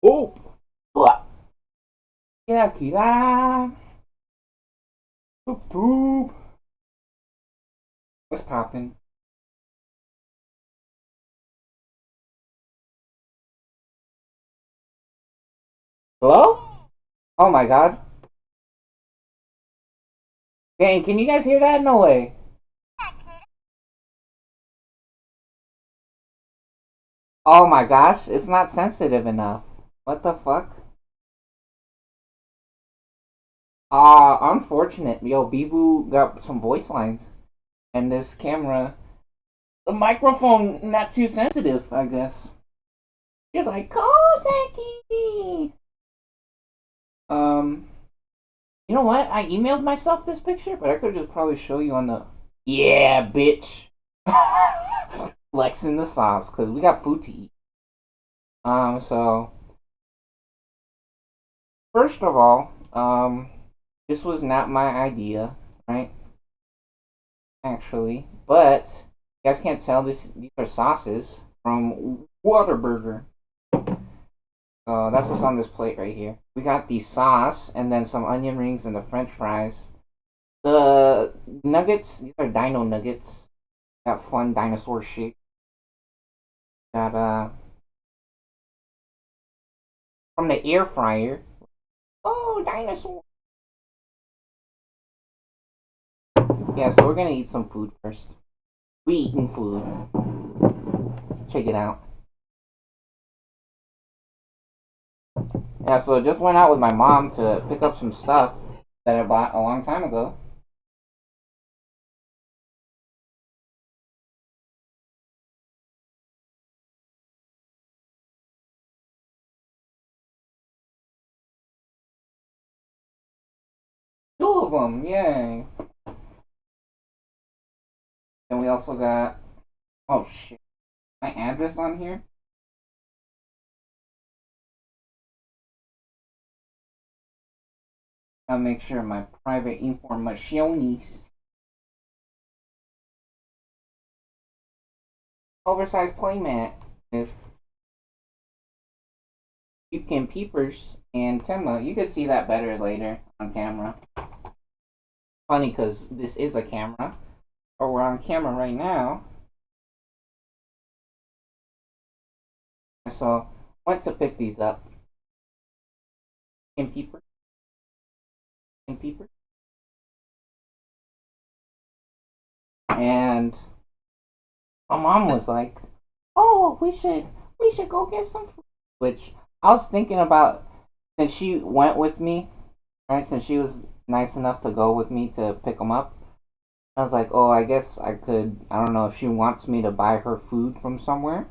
Oh! Kira kira. Toop toop. What's poppin'? Hello? Oh my god. Dang, can you guys hear that? No way. Oh my gosh, it's not sensitive enough. What the fuck? Unfortunate. Yo, Bibu got some voice lines. And this camera, the microphone not too sensitive, I guess. He's like, Koseki! Um, you know what? I emailed myself this picture, but I could just probably show you on the. Yeah, bitch. Flexing the sauce, because we got food to eat. So, first of all, this was not my idea, right? Actually, but you guys can't tell these are sauces from Whataburger. That's what's on this plate right here. We got the sauce and then some onion rings and the French fries. The nuggets, these are dino nuggets. Got fun dinosaur shape. Got from the air fryer. Oh, dinosaur. Yeah, so we're gonna eat some food first. We eating food. Check it out. Yeah, so I just went out with my mom to pick up some stuff that I bought a long time ago. Two of them, yay! And we also got, oh shit, my address on here? I'll make sure my private informationes. Oversized playmat with Pumpkin Peepers and Timma. You could see that better later on camera. Funny because this is a camera, or we're on camera right now. So went to pick these up. And Peepers and Peepers. And my mom was like, "Oh, we should go get some food." Which I was thinking about since she went with me, right? Since she was nice enough to go with me to pick them up, I was like, "Oh, I guess I could. I don't know if she wants me to buy her food from somewhere,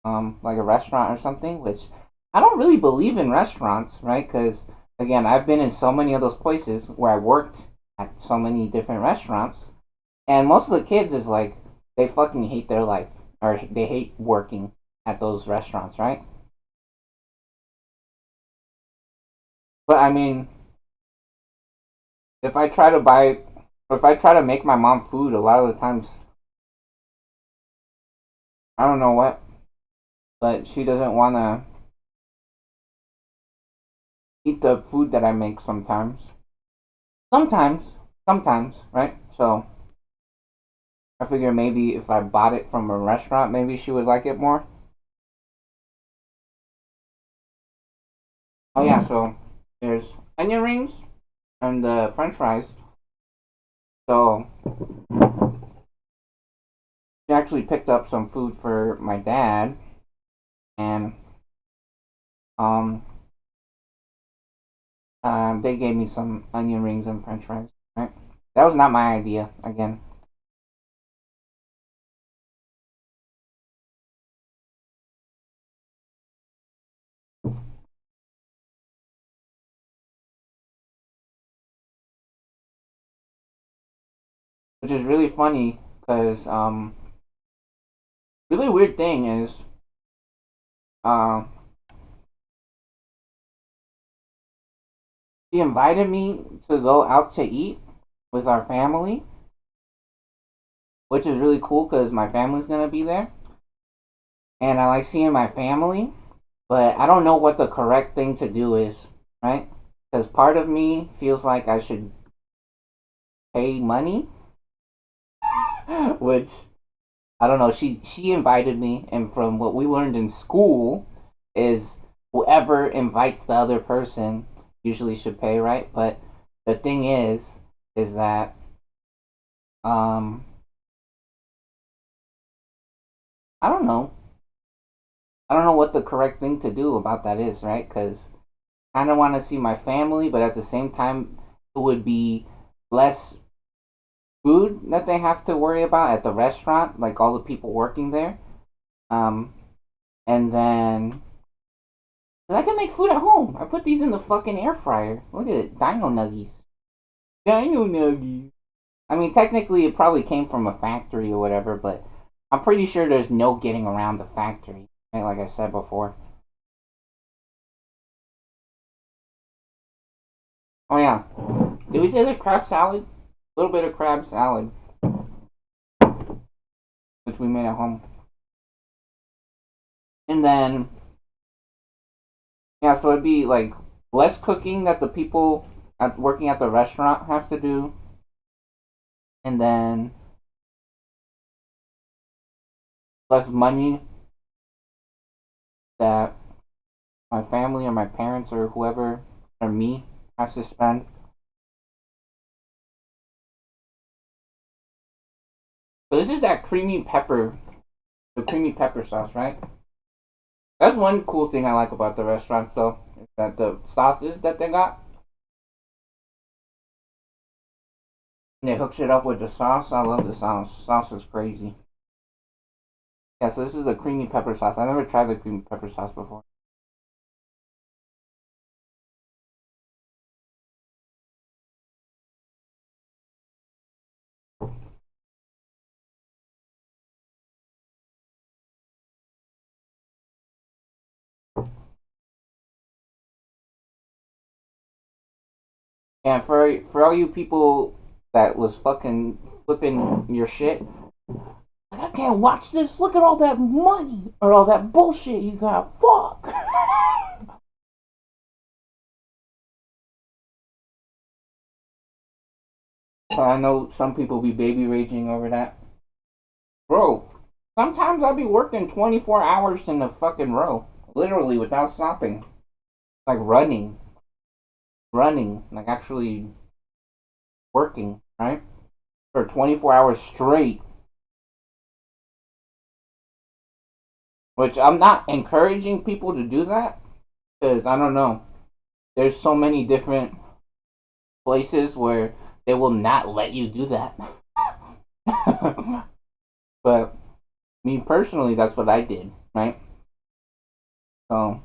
like a restaurant or something." Which I don't really believe in restaurants, right? Because again, I've been in so many of those places where I worked at so many different restaurants, and most of the kids is like they fucking hate their life or they hate working at those restaurants, right? But I mean, if I try to buy, if I try to make my mom food, a lot of the times I don't know what, but she doesn't want to eat the food that I make sometimes. Sometimes, right? So I figure maybe if I bought it from a restaurant, maybe she would like it more. Oh yeah, so there's onion rings and the French fries. So she actually picked up some food for my dad, and um, they gave me some onion rings and French fries. Right? That was not my idea. Again, which is really funny because really weird thing is uh, she invited me to go out to eat with our family, which is really cool because my family's gonna be there, and I like seeing my family. But I don't know what the correct thing to do is, right? Because part of me feels like I should pay money, which I don't know. She invited me, and from what we learned in school, is whoever invites the other person usually should pay, right? But the thing is that um I don't know. I don't know what the correct thing to do about that is, right? Because I kind of want to see my family, but at the same time, it would be less food that they have to worry about at the restaurant, like all the people working there. Um, and then 'cause I can make food at home. I put these in the fucking air fryer. Look at it, Dino Nuggies. Dino Nuggies. I mean, technically, it probably came from a factory or whatever, but I'm pretty sure there's no getting around the factory. Right? Like I said before. Oh yeah, did we say there's crab salad? A little bit of crab salad, which we made at home, and then yeah, so it'd be like less cooking that the people working at the restaurant has to do, and then less money that my family or my parents or whoever or me has to spend. So this is that the creamy pepper sauce, right? That's one cool thing I like about the restaurants, though, is that the sauces that they got, and they hook shit up with the sauce. I love the sauce. Sauce is crazy. Yeah, so this is the creamy pepper sauce. I never tried the creamy pepper sauce before. And for all you people that was fucking flipping your shit, like, I can't watch this. Look at all that money or all that bullshit you got. Fuck. So I know some people be baby raging over that. Bro, sometimes I'll be working 24 hours in a fucking row, literally without stopping, like running, like actually working, right? For 24 hours straight, which I'm not encouraging people to do that because I don't know. There's so many different places where they will not let you do that. But me personally, that's what I did, right? So,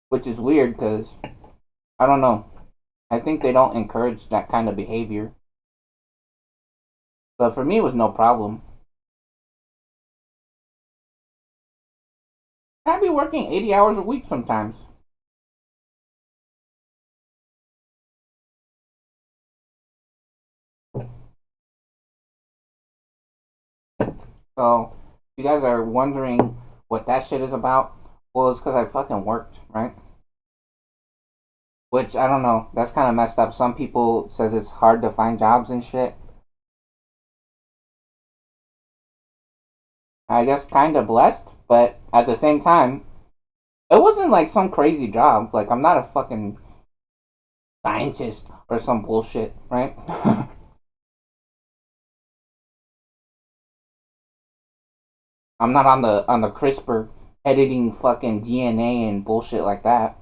which is weird because I don't know. I think they don't encourage that kind of behavior. But for me, it was no problem. I'd be working 80 hours a week sometimes. So, if you guys are wondering what that shit is about, well, it's because I fucking worked, right? Which I don't know. That's kind of messed up. Some people says it's hard to find jobs and shit. I guess kind of blessed, but at the same time, it wasn't like some crazy job. Like I'm not a fucking scientist or some bullshit, right? I'm not on the CRISPR editing fucking DNA and bullshit like that.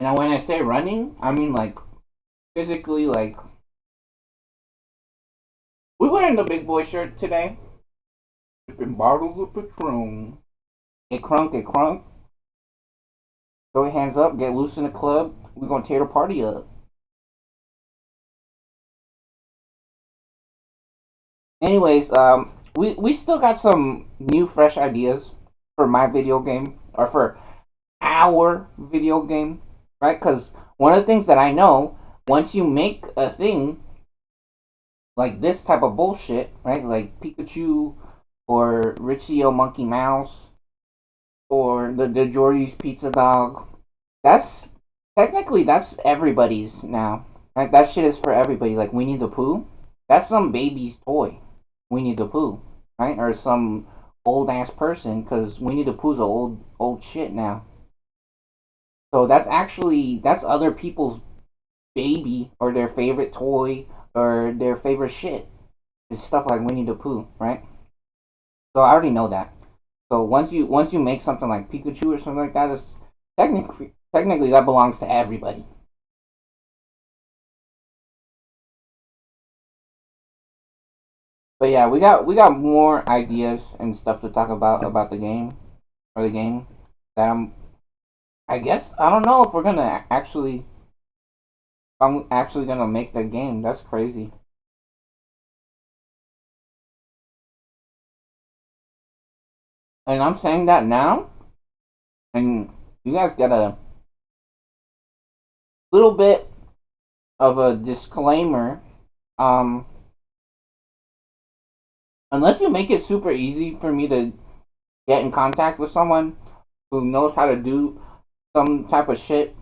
And when I say running, I mean like physically. Like we were in the big boy shirt today, sipping bottles of Patron. Get crunk, get crunk. Throw your hands up, get loose in the club. We're gonna tear the party up. Anyways, we still got some new fresh ideas for my video game or for our video game, right? Because one of the things that I know, once you make a thing like this type of bullshit, right? Like Pikachu or Richio Monkey Mouse or the Jordy's Pizza Dog. That's technically that's everybody's now. Right? That shit is for everybody. Like Winnie the Pooh. That's some baby's toy. Winnie the Pooh, right? Or some old ass person because Winnie the Pooh's a old shit now. So that's other people's baby or their favorite toy or their favorite shit. It's stuff like Winnie the Pooh, right? So I already know that. So once you make something like Pikachu or something like that, it's technically that belongs to everybody. But yeah, we got more ideas and stuff to talk about the game or the game that I guess I don't know if we're gonna actually if I'm actually gonna make the game. That's crazy. And I'm saying that now, and you guys get a little bit of a disclaimer. Um, unless you make it super easy for me to get in contact with someone who knows how to do some type of shit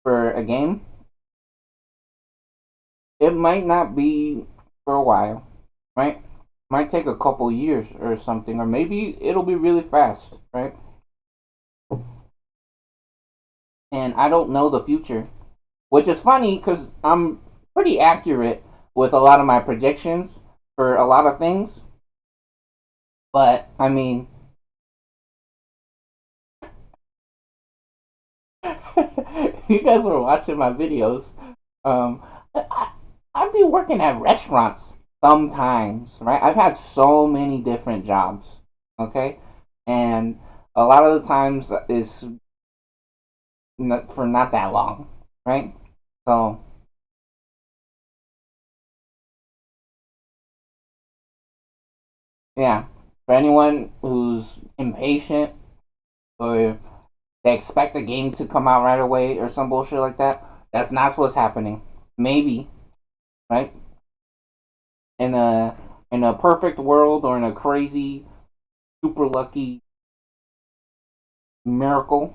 for a game, it might not be for a while, right? Might take a couple years or something, or maybe it'll be really fast, right? And I don't know the future, which is funny because I'm pretty accurate with a lot of my predictions for a lot of things. But I mean, you guys were watching my videos. Um, I'd be working at restaurants sometimes, right? I've had so many different jobs, okay, and a lot of the times is not, for not that long, right? So yeah, for anyone who's impatient or they expect a game to come out right away or some bullshit like that, that's not what's happening. Maybe, right? In a perfect world or in a crazy super lucky miracle,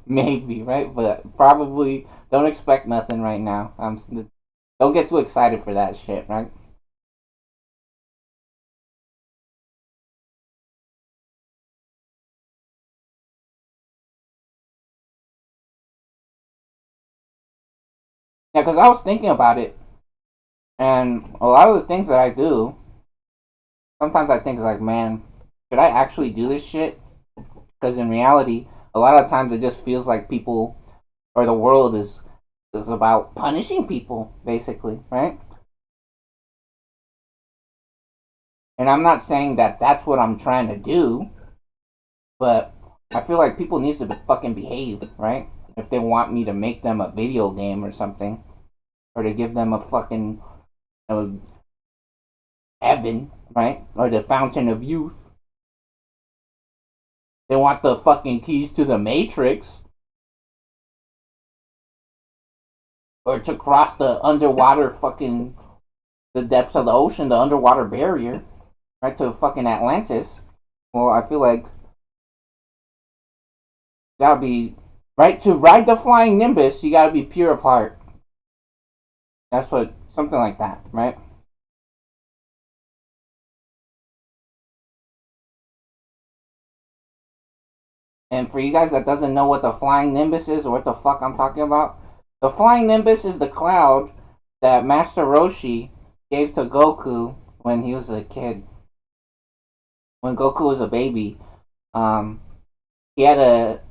maybe, right? But probably don't expect nothing right now. Don't get too excited for that shit, right? Yeah, because I was thinking about it, and a lot of the things that I do, sometimes I think like, man, should I actually do this shit? Because in reality, a lot of times it just feels like people or the world is about punishing people, basically, right? And I'm not saying that that's what I'm trying to do, but I feel like people needs to fucking behave, right? If they want me to make them a video game or something, or to give them a fucking uh, heaven, right? Or the fountain of youth. They want the fucking keys to the matrix, or to cross the underwater fucking the depths of the ocean, the underwater barrier, right to fucking Atlantis. Well, I feel like gotta be right to ride the flying Nimbus. You gotta be pure of heart. That's what something like that, right? And for you guys that doesn't know what the flying Nimbus is or what the fuck I'm talking about, the flying Nimbus is the cloud that Master Roshi gave to Goku when he was a kid. When Goku was a baby, um, he had a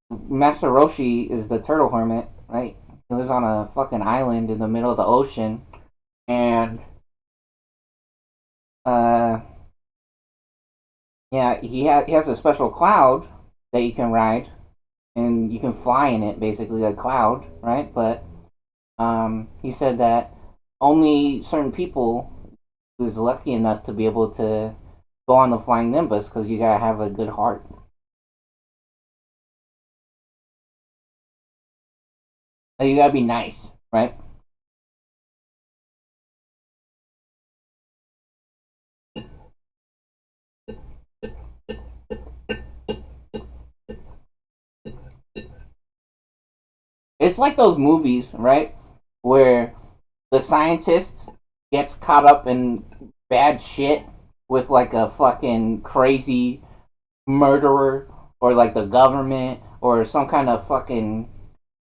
Master Roshi is the turtle hermit, right? He lives on a fucking island in the middle of the ocean, and uh, yeah, he has a special cloud that you can ride, and you can fly in it, basically a cloud, right? But he said that only certain people who's lucky enough to be able to go on the flying Nimbus because you gotta have a good heart. Like, you gotta be nice, right? It's like those movies, right, where the scientist gets caught up in bad shit with like a fucking crazy murderer or like the government or some kind of fucking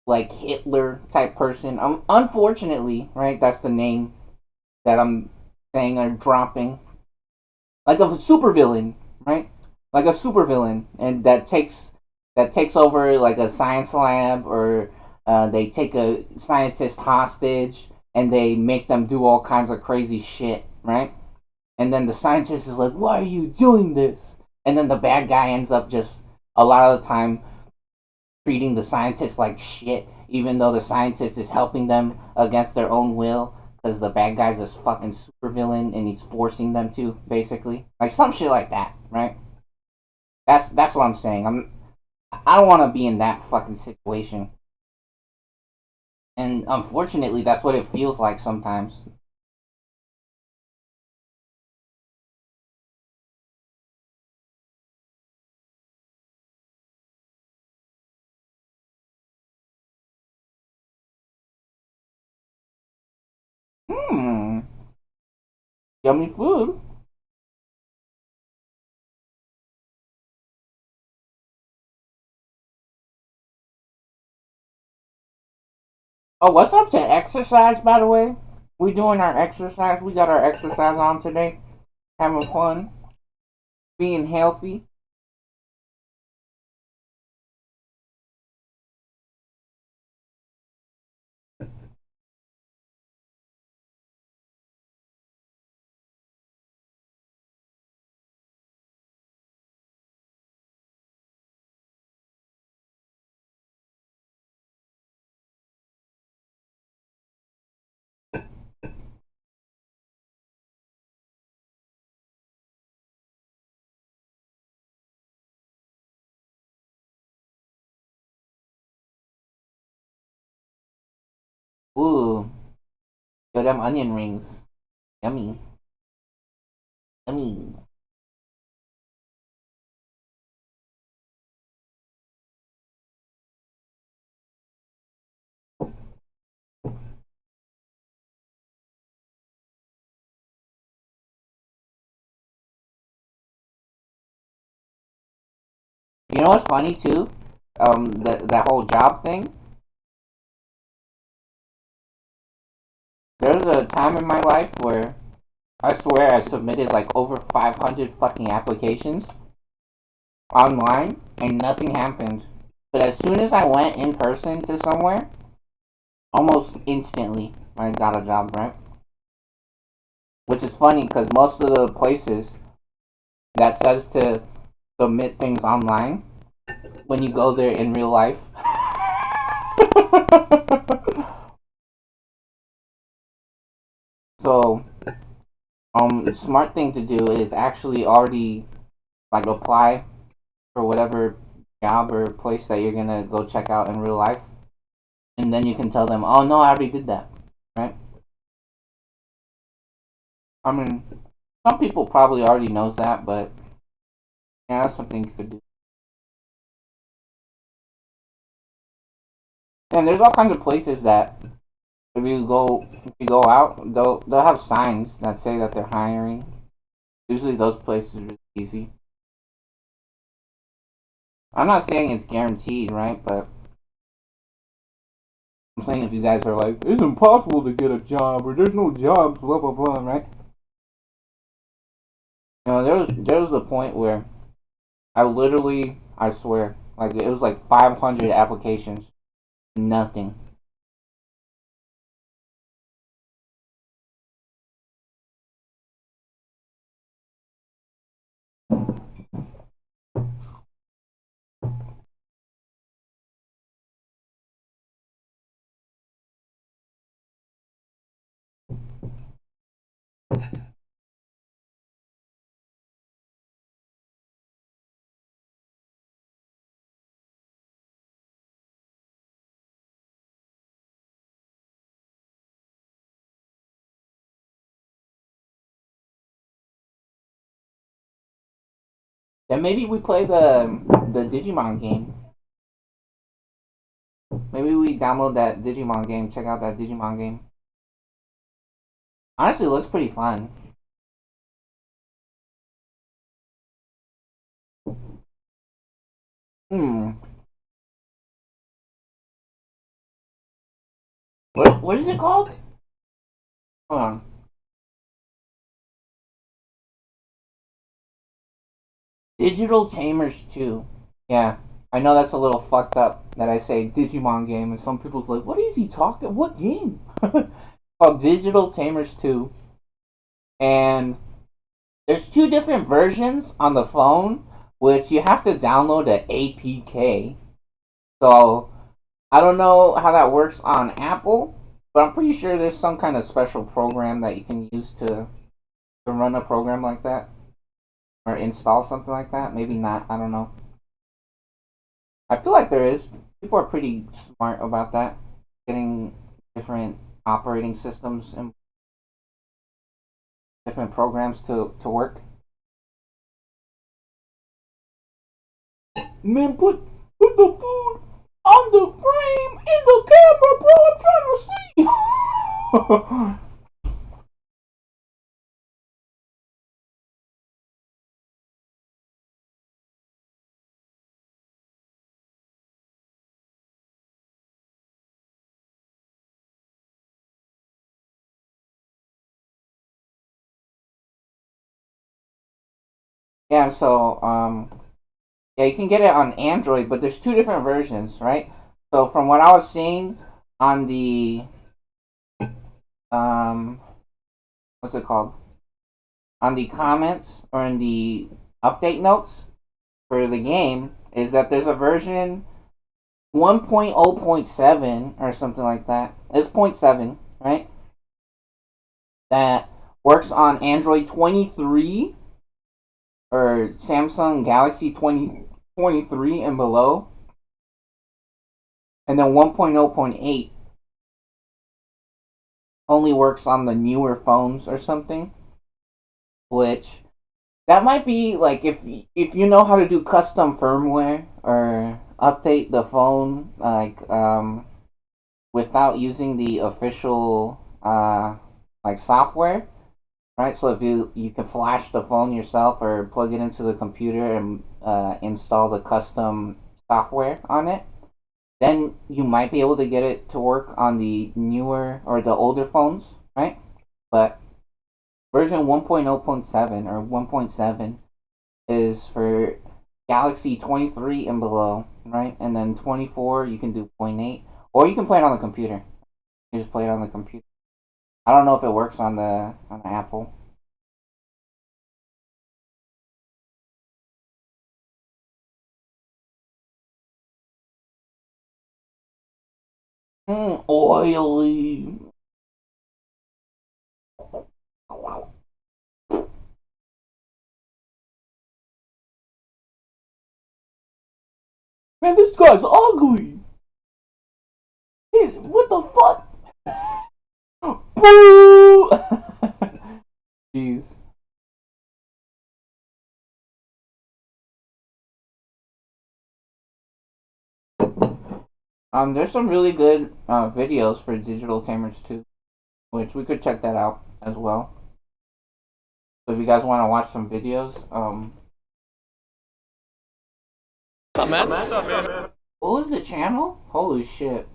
like Hitler type person. Unfortunately, right, that's the name that I'm saying or dropping. Like a supervillain, right? Like a supervillain, and that takes over like a science lab, or they take a scientist hostage and they make them do all kinds of crazy shit, right? And then the scientist is like, "Why are you doing this?" And then the bad guy ends up just a lot of the time treating the scientist like shit, even though the scientist is helping them against their own will, because the bad guy's this fucking supervillain and he's forcing them to, basically, like some shit like that, right? That's what I'm saying. I don't want to be in that fucking situation, and unfortunately, that's what it feels like sometimes. Hmm, yummy food. Oh, what's up to exercise, by the way? We doing our exercise. We got our exercise on today, having fun, being healthy. Ooh, yo, them onion rings. Yummy. Yummy. You know what's funny too? That whole job thing. There's a time in my life where I swear I submitted like over 500 fucking applications online and nothing happened. But as soon as I went in person to somewhere, almost instantly I got a job, right? Which is funny because most of the places that says to submit things online, when you go there in real life, so the smart thing to do is actually already like apply for whatever job or place that you're gonna go check out in real life, and then you can tell them, "Oh no, I already did that." Right? I mean, some people probably already knows that, but yeah, that's something you could do. And there's all kinds of places that if you go out, they'll have signs that say that they're hiring. Usually, those places are really easy. I'm not saying it's guaranteed, right? But I'm saying if you guys are like, it's impossible to get a job or there's no jobs, blah blah blah, right? There was the point where I swear, like it was like 500 applications, nothing. Then maybe we play the Digimon game. Maybe we download that Digimon game. Check out that Digimon game. Honestly, it looks pretty fun. Hmm. What is it called? Hold on. Digital Tamers 2. Yeah. I know that's a little fucked up that I say Digimon game, and some people's like, what is he talking? What game? Called Digital Tamers 2. And there's two different versions on the phone, which you have to download an APK. So I don't know how that works on Apple, but I'm pretty sure there's some kind of special program that you can use to run a program like that or install something like that. Maybe not. I don't know. I feel like there is. People are pretty smart about that, getting different operating systems and different programs to work. Man, put the food on the frame in the camera, bro. I'm trying to see. Yeah, so yeah, you can get it on Android, but there's two different versions, right? So from what I was seeing on the um what's it called? On the comments or in the update notes for the game is that there's a version 1.0.7 or something like that. It's point 0.7, right? That works on Android 23 or Samsung Galaxy 2023 and below. And then 1.0.8 only works on the newer phones or something, which that might be like if you know how to do custom firmware or update the phone like without using the official like software, right? So if you can flash the phone yourself or plug it into the computer and install the custom software on it, then you might be able to get it to work on the newer or the older phones, right? But version 1.0.7 or 1.7 is for Galaxy 23 and below, right? And then 24 you can do point 0.8 or you can play it on the computer. You just play it on the computer. I don't know if it works on the Apple. Oily. Man, this guy's ugly. What the fuck? Boo! Jeez. There's some really good videos for Digital Tamers too, which we could check that out as well. So if you guys want to watch some videos, What's up, man? What's up, man? what was the channel? Holy shit!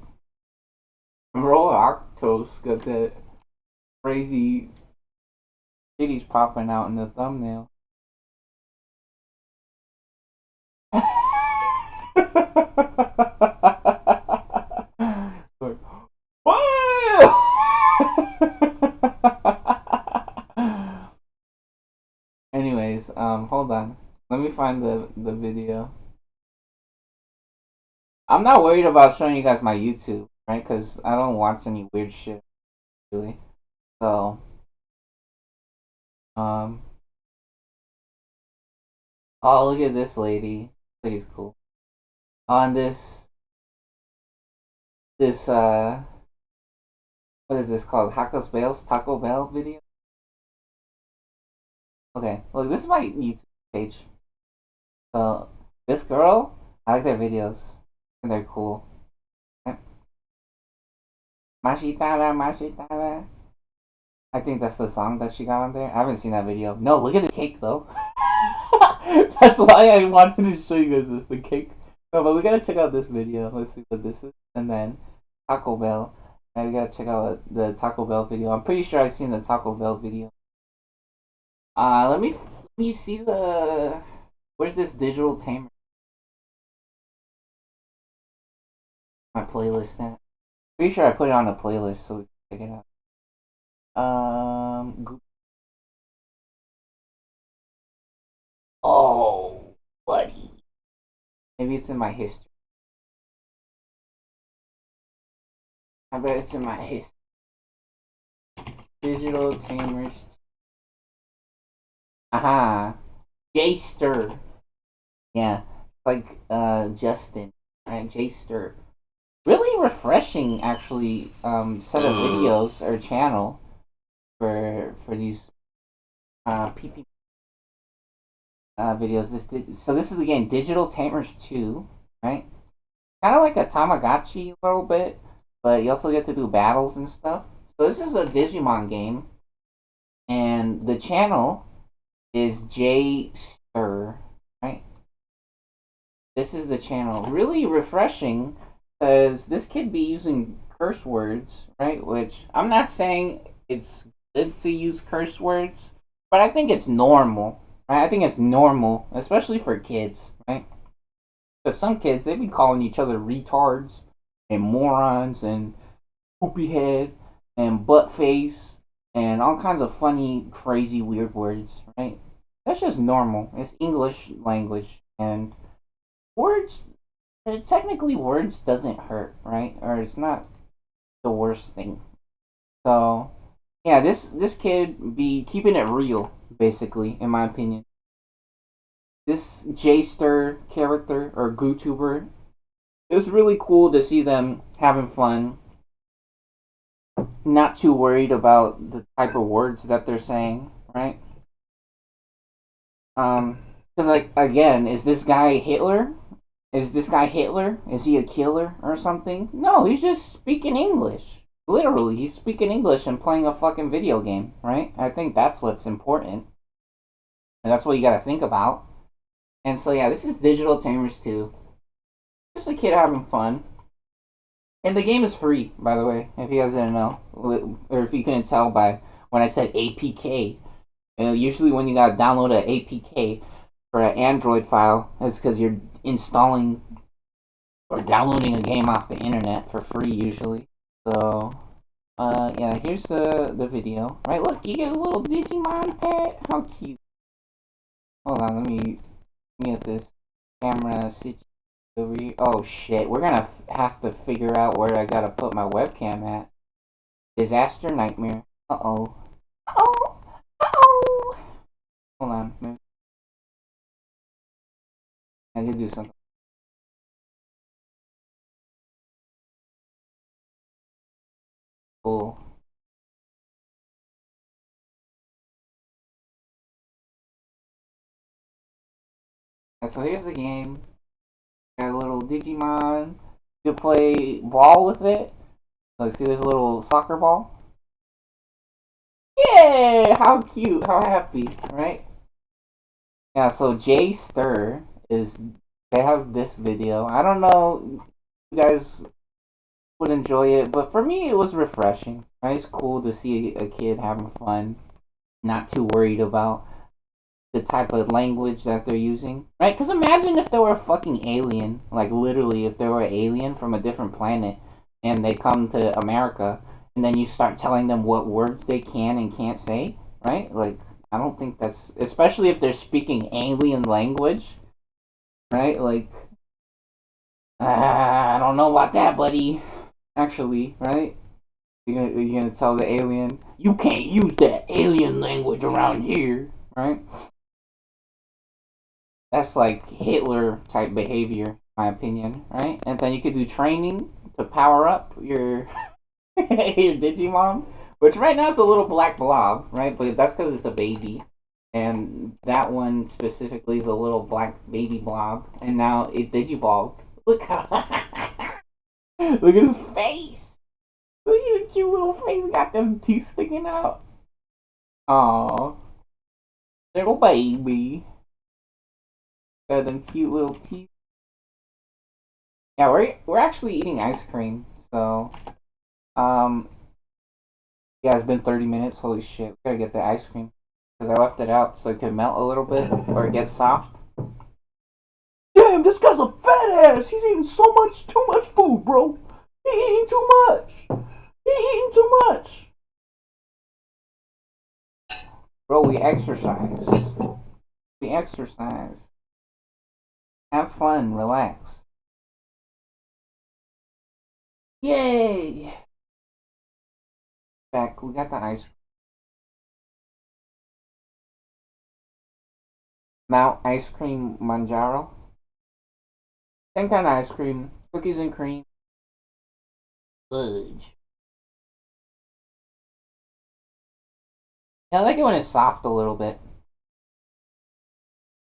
Roll Octos got that crazy titties popping out in the thumbnail. Like, anyways, hold on. Let me find the video. I'm not worried about showing you guys my YouTube, right? Because I don't watch any weird shit, really. So, um, oh, look at this lady. This lady's cool. On this, what is this called? Taco Bell video? Okay, look, this is my YouTube page. So this girl, I like their videos. And they're cool. Mashitala, Mashitala. I think that's the song that she got on there. I haven't seen that video. No, look at the cake though. That's why I wanted to show you guys this, the cake. No, but we gotta check out this video. Let's see what this is. And then Taco Bell. And we gotta check out the Taco Bell video. I'm pretty sure I've seen the Taco Bell video. Let me see the. Where's this digital tamer? My playlist at. Pretty sure I put it on the playlist so we can check it out. Oh, buddy. Maybe it's in my history. I bet it's in my history. Digital tamers. Aha. Jster. Yeah. Like Justin. Right? Jster. Really refreshing actually set of videos or channel for these PP videos. This is again Digital Tamers 2, right? Kind of like a Tamagotchi a little bit, but you also get to do battles and stuff. So this is a Digimon game, and the channel is J Stir, right? This is the channel. Really refreshing, because this kid be using curse words, right? Which I'm not saying it's good to use curse words, but I think it's normal. Right? I think it's normal, especially for kids, right? Because some kids, they be calling each other retards and morons and poopy head and butt face and all kinds of funny, crazy, weird words, right? That's just normal. It's English language, and words, technically, words doesn't hurt, right? Or it's not the worst thing. So, yeah, this kid be keeping it real, basically, in my opinion. This J-Stir character or GooTuber, it's really cool to see them having fun, not too worried about the type of words that they're saying, right? Because like again, is this guy Hitler? Is this guy Hitler? Is he a killer or something? No, he's just speaking English. Literally, he's speaking English and playing a fucking video game, right? I think that's what's important. And that's what you gotta think about. And so yeah, this is Digital Tamers 2. Just a kid having fun. And the game is free, by the way, if you guys didn't know. Or if you couldn't tell by when I said APK. Usually when you gotta download an APK for an Android file, it's because you're installing or downloading a game off the internet for free usually. So, yeah, here's the video. Right, look, you get a little Digimon pet. How cute. Hold on, let me get this camera situation over here. Oh shit, we're gonna have to figure out where I gotta put my webcam at. Disaster nightmare. Uh oh. Uh oh. Uh oh. Hold on. Maybe I can do something cool. And so here's the game. Got a little Digimon. You can play ball with it. Look, see, there's a little soccer ball. Yeah, how cute, how happy, right? Yeah, so Jay Stir is. They have this video. I don't know, if you guys would enjoy it, but for me, it was refreshing. Right? It's cool to see a kid having fun, not too worried about the type of language that they're using, right? Because imagine if they were a fucking alien, like literally, if they were an alien from a different planet, and they come to America, and then you start telling them what words they can and can't say, right? Like, I don't think that's, especially if they're speaking alien language, right? Like, I don't know about that, buddy. Actually, right? You're gonna tell the alien, you can't use that alien language around here, right? That's like Hitler type behavior, in my opinion, right? And then you could do training to power up your your Digimon, which right now it's a little black blob, right? But that's because it's a baby. and that one specifically is a little black baby blob, and now it digivolved. Look how look at his face. Look at the cute little face. Got them teeth sticking out. Aw, little baby. Got them cute little teeth. Yeah, we're actually eating ice cream. So, um, yeah, it's been 30 minutes. Holy shit, we gotta get the ice cream because I left it out so it could melt a little bit or get soft. Damn, this guy's a fat ass. He's eating too much food, bro. He eating too much. He eating too much. Bro, we exercise. We exercise. Have fun. Relax. Yay! Back, we got the ice cream. Mount Ice Cream Manjaro. Same kind of ice cream. Cookies and cream. Fudge. Yeah, I like it when it's soft a little bit.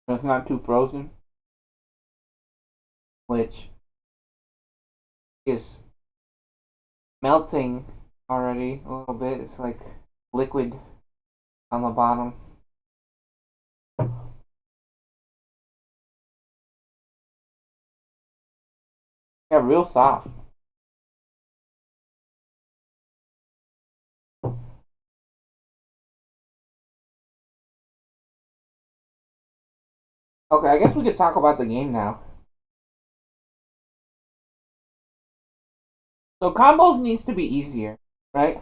When it's not too frozen. Which is melting already a little bit. It's like liquid on the bottom. Yeah, real soft. Okay, I guess we could talk about the game now. So combos needs to be easier, right?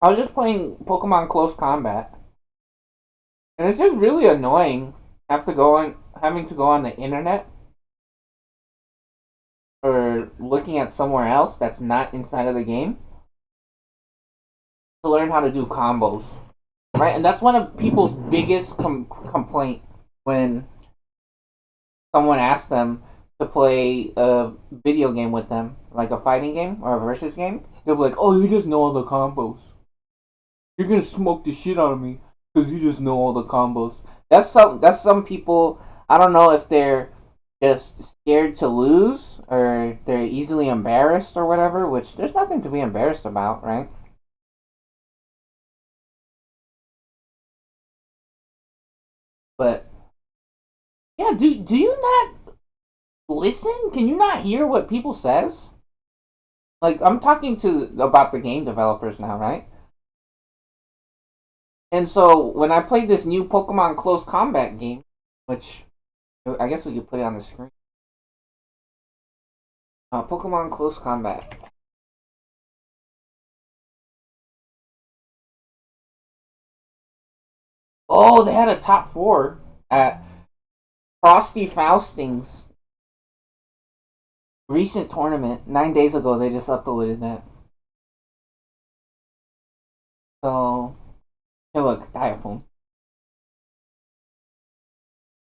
I was just playing Pokemon Close Combat, and it's just really annoying having to go on the internet or looking at somewhere else that's not inside of the game to learn how to do combos, right? And that's one of people's biggest complaint when someone asks them to play a video game with them, like a fighting game or a versus game. They'll be like, "Oh, you just know all the combos. You're gonna smoke the shit out of me because you just know all the combos." That's some people. I don't know if they're just scared to lose or they're easily embarrassed or whatever. Which there's nothing to be embarrassed about, right? But yeah, do you not listen? Can you not hear what people says? Like I'm talking to about the game developers now, right? And so when I played this new Pokemon Close Combat game, which I guess we could put it on the screen. Pokemon Close Combat. Oh, they had a top four at Frosty Fausting's recent tournament 9 days ago. They just uploaded that. So, hey, look, Diaphone.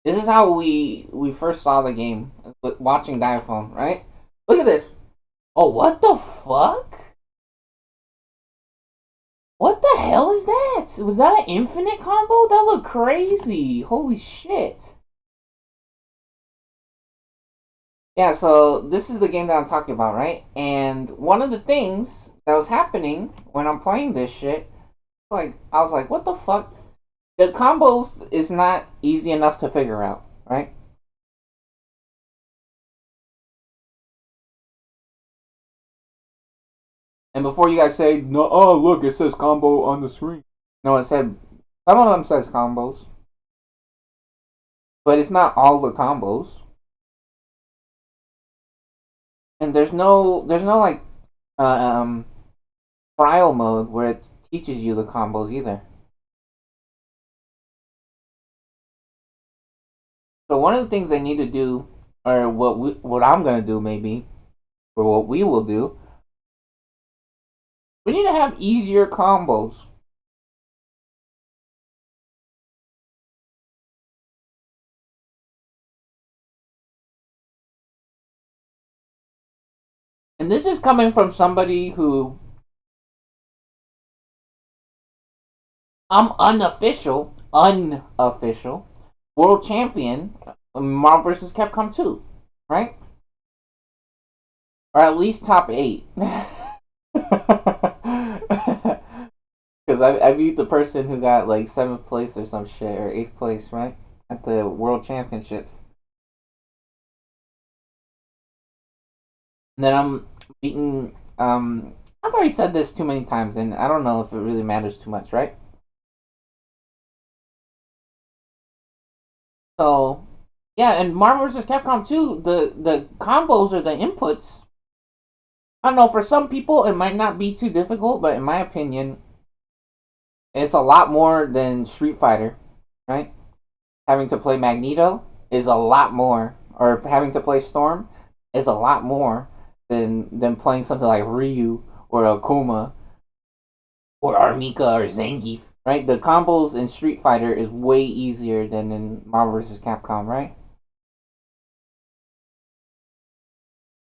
This is how we first saw the game watching Diaphone, right? Look at this. Oh, what the fuck? What the hell is that? Was that an infinite combo? That looked crazy. Holy shit. Yeah, so this is the game that I'm talking about, right? And one of the things that was happening when I'm playing this shit, like I was like, what the fuck? The combos is not easy enough to figure out, right? And before you guys say, no, oh look, it says combo on the screen. No, it said some of them says combos, but it's not all the combos. And there's no like uh, um trial mode where it teaches you the combos either. So one of the things they need to do, or what I'm gonna do maybe, or what we will do, we need to have easier combos. And this is coming from somebody who I'm unofficial world champion Marvel vs. Capcom 2, right? Or at least top 8. Because I beat the person who got like 7th place or some shit, or 8th place, right? At the World Championships. And then I'm beating, I've already said this too many times, and I don't know if it really matters too much, right? So, yeah, and Marvel vs. Capcom 2, the combos or the inputs, I don't know, for some people it might not be too difficult, but in my opinion, it's a lot more than Street Fighter, right? Having to play Magneto is a lot more, or having to play Storm is a lot more than playing something like Ryu or Akuma or Armika or Zangief, right? The combos in Street Fighter is way easier than in Marvel vs. Capcom, right?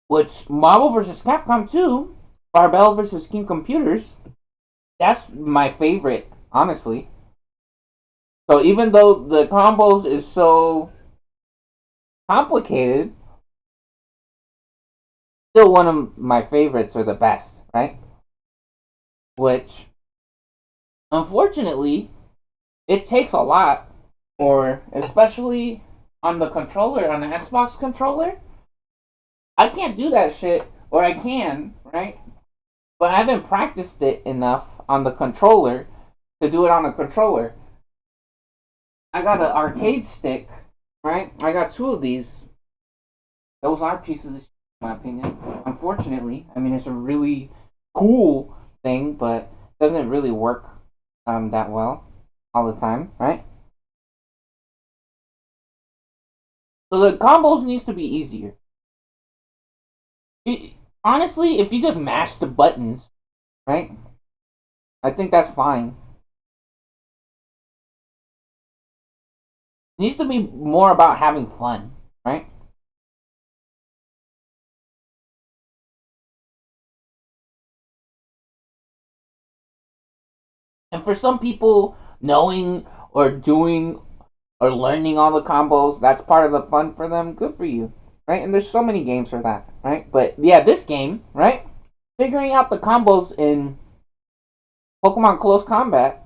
Which Marvel vs. Capcom 2, Barbell vs. King Computers, that's my favorite, honestly. So even though the combos is so complicated, still one of my favorites or the best, right? Which, unfortunately, it takes a lot, or especially on the controller, on the Xbox controller. I can't do that shit, or I can, right? But I haven't practiced it enough on the controller to do it on the controller. I got an arcade stick, right? I got two of these. Those are pieces of shit, in my opinion. Unfortunately, I mean, it's a really cool thing, but it doesn't really work that well all the time, right? So the combos needs to be easier. It, honestly, if you just mash the buttons, right? I think that's fine. It needs to be more about having fun, right? And for some people, knowing or doing or learning all the combos, that's part of the fun for them. Good for you, right? And there's so many games for that, right? But yeah, this game, right? Figuring out the combos in Pokemon Close Combat,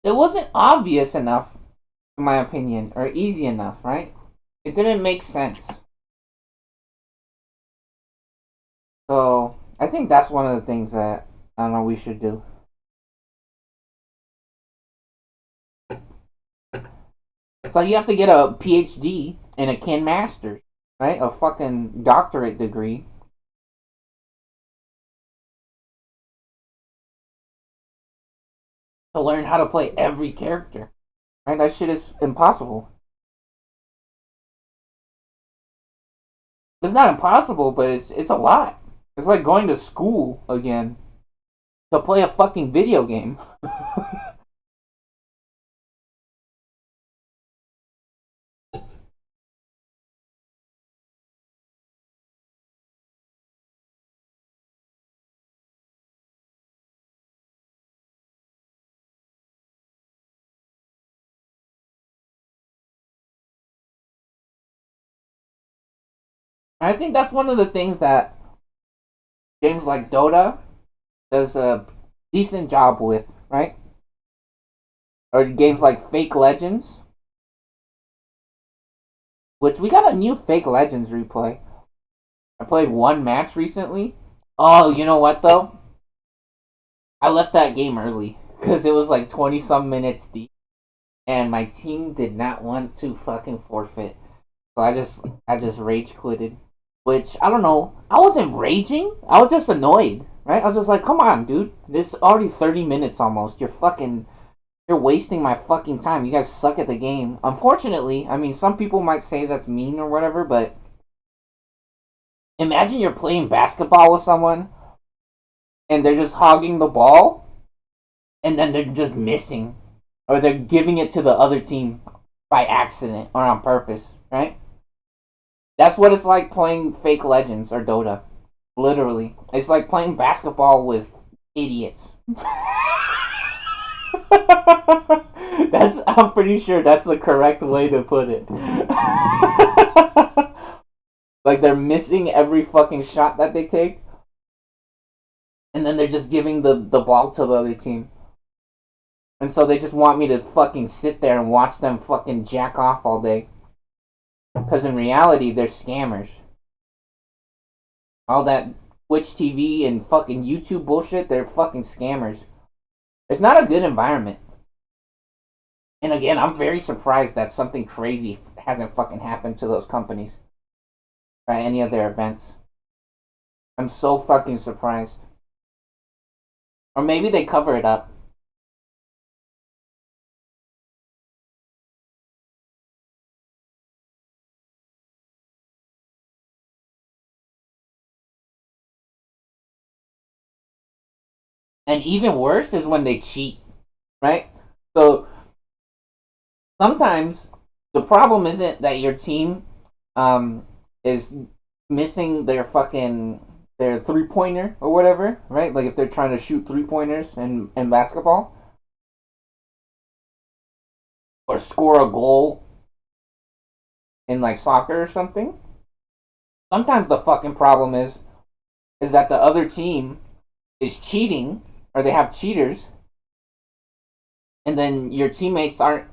it wasn't obvious enough, in my opinion, or easy enough, right? It didn't make sense. So I think that's one of the things that I don't know we should do. So you have to get a PhD and a Kin Master's, right? A fucking doctorate degree to learn how to play every character, right? That shit is impossible. It's not impossible, but it's a lot. It's like going to school again to play a fucking video game. And I think that's one of the things that games like Dota does a decent job with, right? Or games like Fake Legends, which we got a new Fake Legends replay. I played one match recently. Oh, you know what though? I left that game early because it was like 20 some minutes deep, and my team did not want to fucking forfeit. So I just rage quitted. Which I don't know. I wasn't raging. I was just annoyed, right? I was just like, come on, dude. This is already 30 minutes almost. You're wasting my fucking time. You guys suck at the game. Unfortunately, I mean, some people might say that's mean or whatever, but imagine you're playing basketball with someone and they're just hogging the ball and then they're just missing or they're giving it to the other team by accident or on purpose, right? That's what it's like playing Fake Legends or Dota. Literally, it's like playing basketball with idiots. That's I'm pretty sure that's the correct way to put it. Like they're missing every fucking shot that they take, and then they're just giving the ball to the other team. And so they just want me to fucking sit there and watch them fucking jack off all day. Because in reality, they're scammers. All that Twitch TV and fucking YouTube bullshit, they're fucking scammers. It's not a good environment. And again, I'm very surprised that something crazy hasn't fucking happened to those companies at any of their events. I'm so fucking surprised. Or maybe they cover it up. And even worse is when they cheat, right? So sometimes the problem isn't that your team is missing their 3 pointer or whatever, right? Like if they're trying to shoot 3 pointers in basketball or score a goal in like soccer or something. Sometimes the fucking problem is that the other team is cheating or they have cheaters, and then your teammates aren't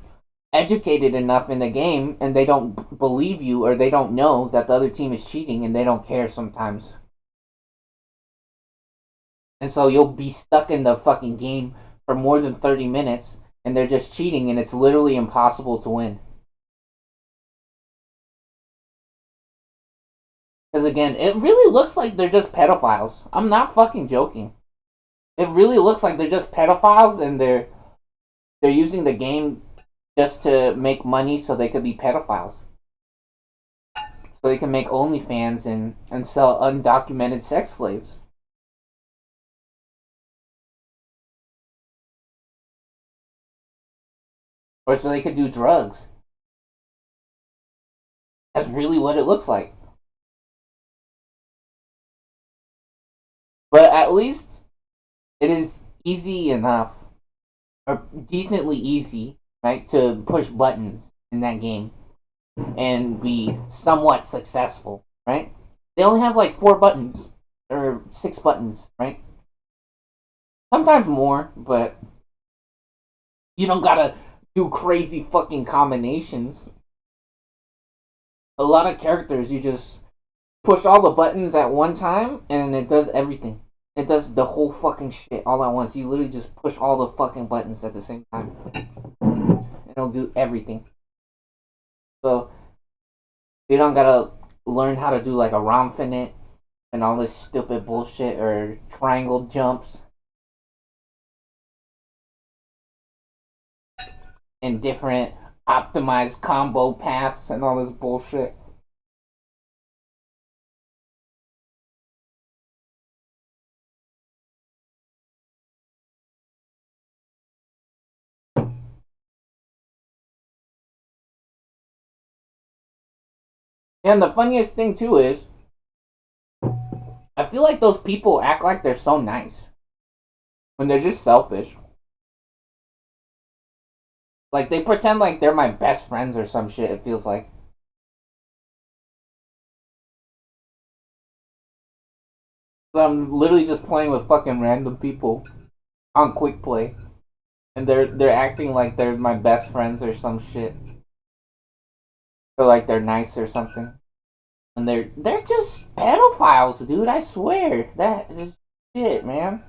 educated enough in the game and they don't believe you or they don't know that the other team is cheating and they don't care sometimes. And so you'll be stuck in the fucking game for more than 30 minutes and they're just cheating and it's literally impossible to win. Because again, it really looks like they're just pedophiles. I'm not fucking joking. It really looks like they're just pedophiles and they're using the game just to make money so they could be pedophiles. So they can make OnlyFans and sell undocumented sex slaves. Or so they could do drugs. That's really what it looks like. But at least it is easy enough, or decently easy, right, to push buttons in that game and be somewhat successful, right? They only have like 4 buttons or 6 buttons, right? Sometimes more, but you don't gotta do crazy fucking combinations. A lot of characters, you just push all the buttons at one time and it does everything. It does the whole fucking shit all at once. You literally just push all the fucking buttons at the same time. It'll do everything. So you don't gotta learn how to do like a romfinite and all this stupid bullshit or triangle jumps and different optimized combo paths and all this bullshit. And the funniest thing too is, I feel like those people act like they're so nice when they're just selfish. Like they pretend like they're my best friends or some shit. It feels like I'm literally just playing with fucking random people on quick play, and they're acting like they're my best friends or some shit, or like they're nice or something. And they're just pedophiles, dude. I swear that is shit, man.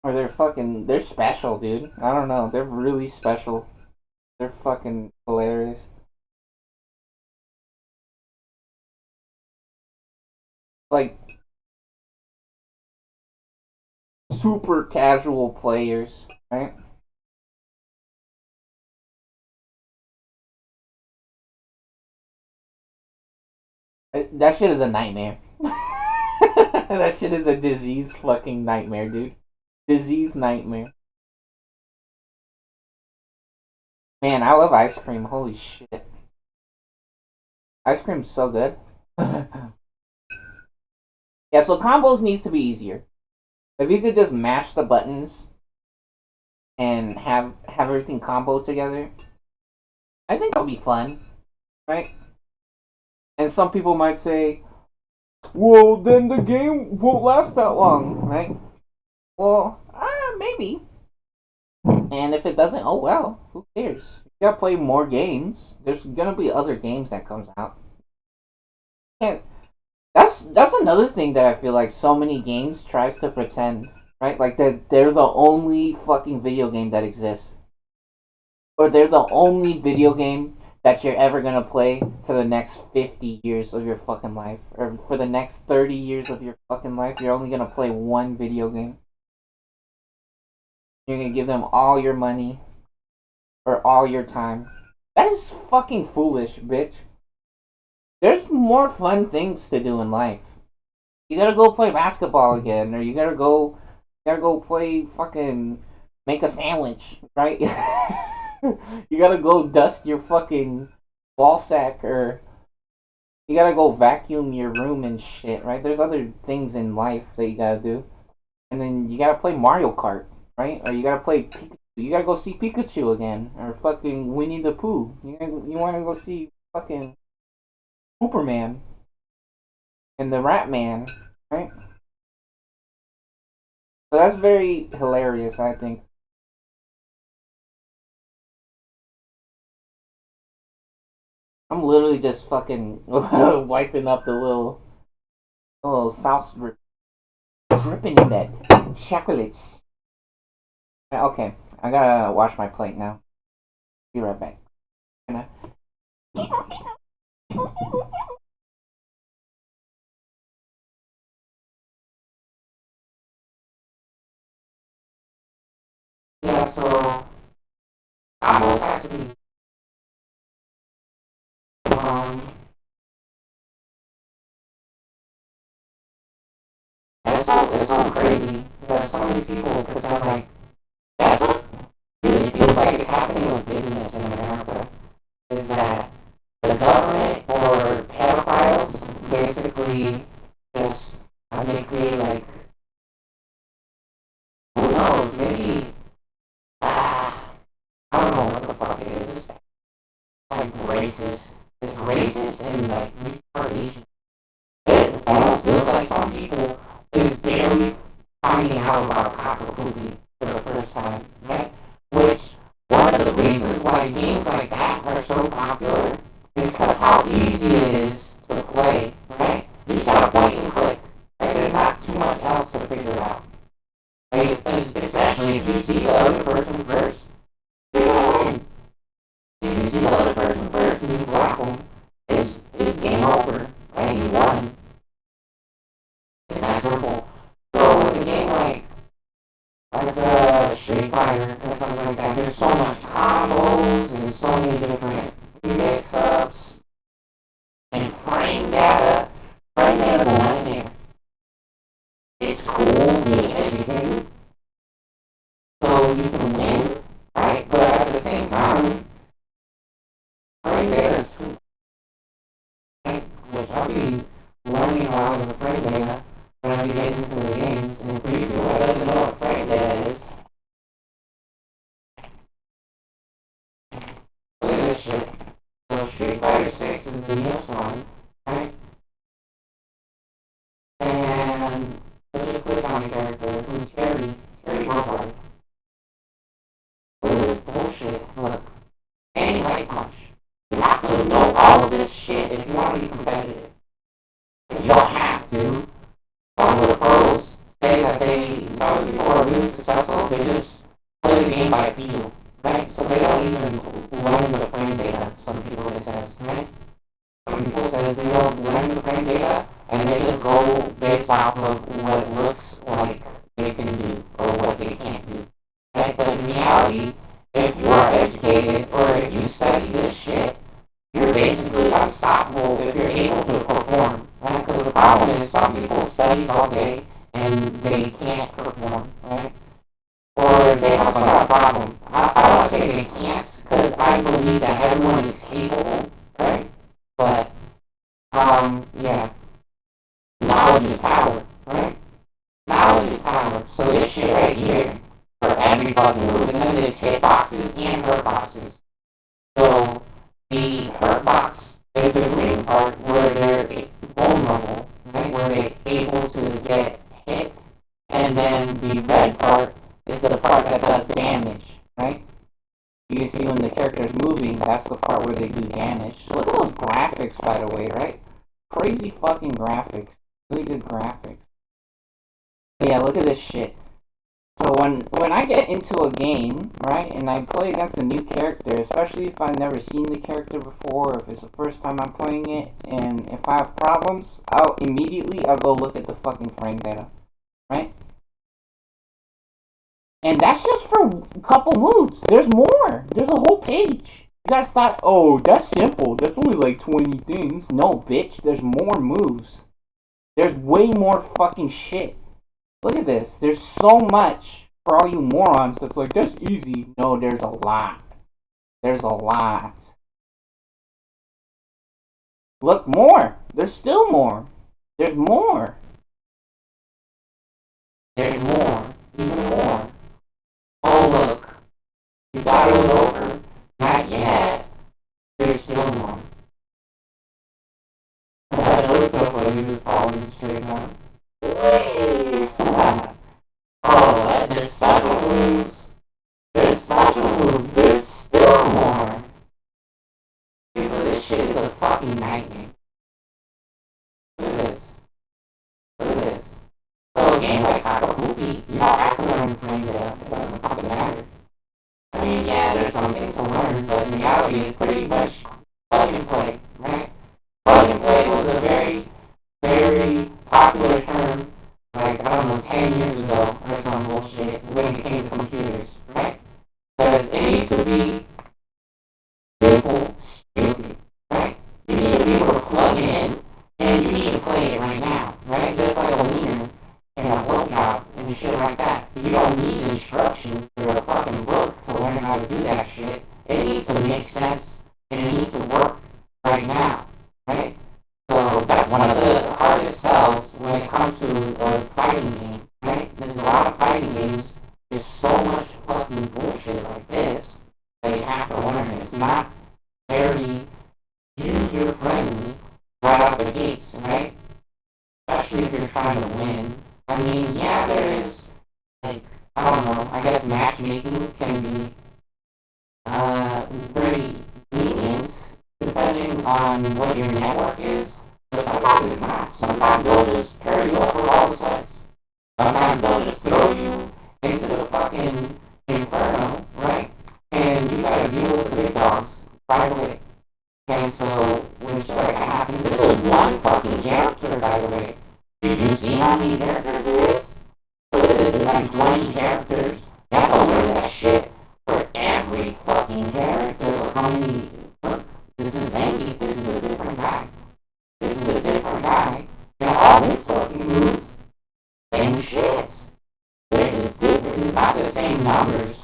Or they're special, dude. I don't know. They're really special. They're fucking hilarious. Like super casual players, right? That shit is a nightmare. That shit is a disease fucking nightmare, dude. Disease nightmare. Man, I love ice cream. Holy shit. Ice cream's so good. Yeah, so combos needs to be easier. If you could just mash the buttons and have everything combo together, I think that would be fun, right? And some people might say, well, then the game won't last that long, right? Well, maybe. And if it doesn't, oh well, who cares? You gotta play more games. There's gonna be other games that comes out. And that's another thing that I feel like so many games tries to pretend, right? Like they're the only fucking video game that exists, or they're the only video game that you're ever gonna play for the next 50 years of your fucking life, or for the next 30 years of your fucking life. You're only gonna play one video game. You're gonna give them all your money or all your time. That is fucking foolish, bitch. There's more fun things to do in life. You gotta go play basketball again, or you gotta go play fucking make a sandwich, right? You gotta go dust your fucking ball sack, or you gotta go vacuum your room and shit, right? There's other things in life that you gotta do, and then you gotta play Mario Kart, right? Or you gotta play Pikachu. You gotta go see Pikachu again, or fucking Winnie the Pooh. You wanna go see fucking Superman and the Rat Man, right? So that's very hilarious, I think. I'm literally just fucking wiping up the little sauce dripping in that chocolates. Okay, I gotta wash my plate now. Be right back. Yeah, so almost actually, um, it's so crazy that so many people pretend like that's what really feels like is happening with business in America. Is that the government or pedophiles basically just they create like who knows maybe I don't know what the fuck it is. It's like racist. It's racist and like retardation. It almost feels like some people is barely finding out about copper poopy for the first time, right? Which one of the reasons why games like that are so popular is because how easy it is to play, right? You just gotta point and click. Right? There's not too much else to figure out. Right? Especially if you see the other person first, you're gonna win. If you see the other person first and you block them, it's game over. Right? You won. It's that simple. So with a game like Street Fighter or something like that, there's so much combos and so many different mix-ups and frame data. Frame data's a nightmare. It's cool being educated, so you can win, right? But at the same time, frame data's too, right? Which I'll be learning a lot of the frame data when I get into the games. And for you people that doesn't know what frame data is, look at this shit. So Street Fighter 6 is the newest one, right? And let's just click on the character who's Terry Bogard. Look at this bullshit. Look, any light punch. You have to know all of this shit if you want to be competitive. You don't have to. Some of the pros say that some of the people are really successful, they just play the game by feel, right? So they don't even learn the frame data, some people it says, right? Some people says they don't learn the frame data and they just go based off of what looks like they can do or what they can't do. Right? But in reality, if you are educated or if you study this shit, you're basically unstoppable if you're able to perform. Right? Because the problem is some people study all day and they can't perform. Right? Or they have some kind of problem. I don't want to say they can't, because I me that everyone is capable, right? But, yeah. Knowledge is power, right? Knowledge is power. So this shit right here, for every fucking move, and then there's hitboxes and hurt boxes. So, the hurt box is the green part where they're vulnerable, right? Where they're able to get hit. And then the red part is the part that does damage, right? You can see when the character is moving, that's the part where they do damage. Look at those graphics, by the way, right? Crazy fucking graphics. Really good graphics. But yeah, look at this shit. So when I get into a game, right, and I play against a new character, especially if I've never seen the character before, or if it's the first time I'm playing it, and if I have problems, I'll go look at the fucking frame data, right? And that's just for a couple moves. There's more. There's a whole page. You guys thought, oh, that's simple. That's only like 20 things. No, bitch. There's more moves. There's way more fucking shit. Look at this. There's so much for all you morons that's like, that's easy. No, there's a lot. There's a lot. Look, more. There's still more. There's more. There's more. Even more. Oh, look. You got it over. Not yet. There's still more. That looks so funny. Just falling straight down. Oh, there's special moves. There's special moves. There's still more. Dude, this shit is a fucking nightmare. Look at this. Look at this. So a game like Kakakubi, you don't have to learn frame data. It doesn't fucking matter. I mean, yeah, there's some things to learn, but in reality, it's pretty much plug and play, right? Plug and play was a very, very popular term, like, I don't know, 10 years ago, or some bullshit, when it came to computers, right? Because it needs to be simple, stupid, right? You need to be able to plug in, and you need to play it right now, right? Just like a wiener and a blowjob and shit like that. You don't need instructions or a fucking book to learn how to do that shit. It needs to make sense, and it needs to work right now, right? So that's one of the hardest sells when it comes to a fighting game, right? There's a lot of fighting games. There's so much fucking bullshit like this that you have to learn. It's not very user friendly right out the gates, right? Especially if you're trying to win. I mean, yeah, there is, like, I don't know, I guess matchmaking can be very lenient depending on what your network is. But sometimes it's not. Sometimes they'll just pair you up with all the sites. Sometimes they'll just throw you into the fucking inferno, right? And you gotta deal with the big dogs right away. And so, when shit like that happens, this is one fucking character, by the way. Did you see how many characters there is? Look at this, there's like 20 characters. You have to learn that shit for every fucking character. Look how many. Look, this is Zangief, this is a different guy. This is a different guy. And all his fucking moves, same shit. They're just different. It's not the same numbers.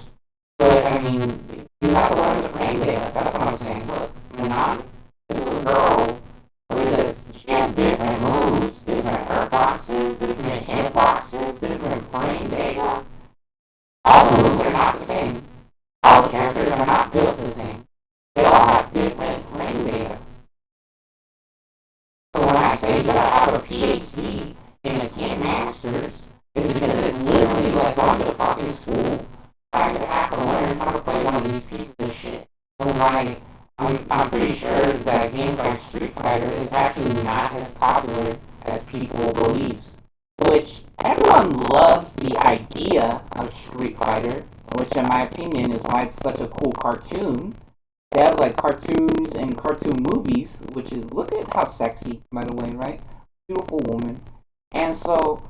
But, I mean, you have to learn the frame data. That's what I'm saying. Look, Manon, this is a girl. Look at this. She has different moves, different hurt boxes, different hit boxes, different frame data. All the moves are not the same. All the characters are not built the same. They all have different frame data. So when I say you gotta have a PhD in a Game Masters, it's because it's literally like going to fucking school, trying to have to learn how to play one of these pieces of shit. So like, I'm pretty sure that games like Street Fighter is actually not as popular as people believe. Which everyone loves the idea of Street Fighter, which in my opinion is why it's such a cool cartoon. They have like cartoons and cartoon movies, which is look at how sexy, by the way, right? Beautiful woman. And so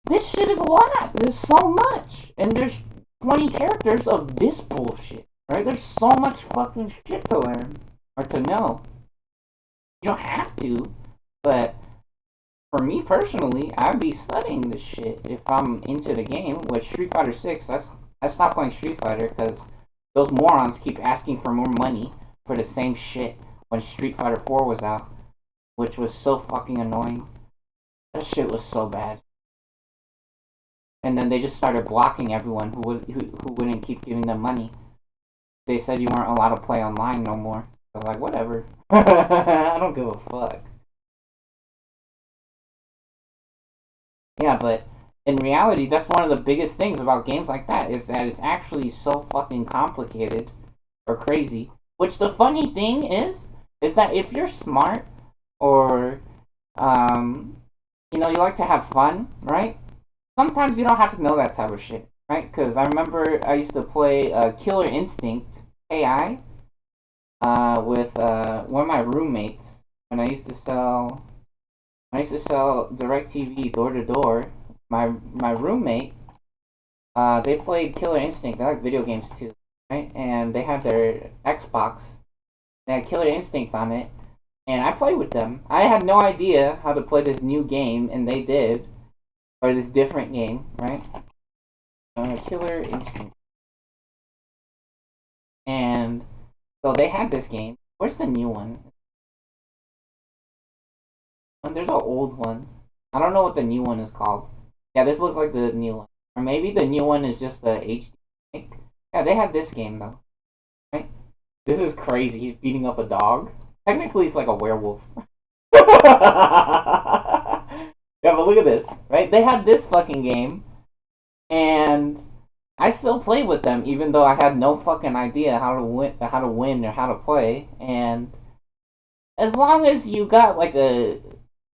this shit is a lot. There's so much. And there's 20 characters of this bullshit. Right? There's so much fucking shit to learn. Or to know. You don't have to. But for me personally, I'd be studying this shit if I'm into the game. With Street Fighter 6, I stopped playing Street Fighter because those morons keep asking for more money for the same shit when Street Fighter 4 was out, which was so fucking annoying. That shit was so bad. And then they just started blocking everyone who wouldn't keep giving them money. They said you weren't allowed to play online no more. I was like, whatever. I don't give a fuck. Yeah, but in reality, that's one of the biggest things about games like that is that it's actually so fucking complicated or crazy. Which the funny thing is that if you're smart or you like to have fun, right? Sometimes you don't have to know that type of shit, right? Because I remember I used to play Killer Instinct AI with one of my roommates when I used to sell DirecTV door to door. My roommate, they played Killer Instinct. They like video games too, right? And they had their Xbox. They had Killer Instinct on it, and I played with them. I had no idea how to play this new game, and they did, or this different game, right? Killer Instinct, and so they had this game. Where's the new one? There's an old one. I don't know what the new one is called. Yeah, this looks like the new one. Or maybe the new one is just the HD. Yeah, they have this game though. Right? This is crazy. He's beating up a dog. Technically, it's like a werewolf. Yeah, but look at this. Right? They had this fucking game, and I still play with them, even though I had no fucking idea how to win, or how to play. And as long as you got like a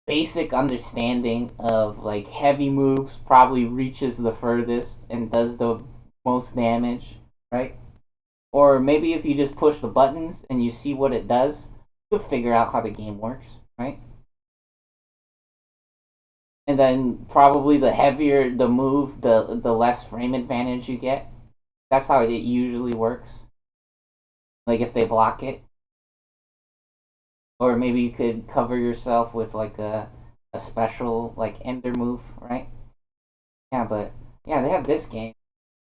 basic understanding of like heavy moves probably reaches the furthest and does the most damage, right? Or maybe if you just push the buttons and you see what it does, you'll figure out how the game works, right? And then probably the heavier the move, the less frame advantage you get. That's how it usually works. Like if they block it, or maybe you could cover yourself with like a special like ender move, right? Yeah, but yeah, they have this game.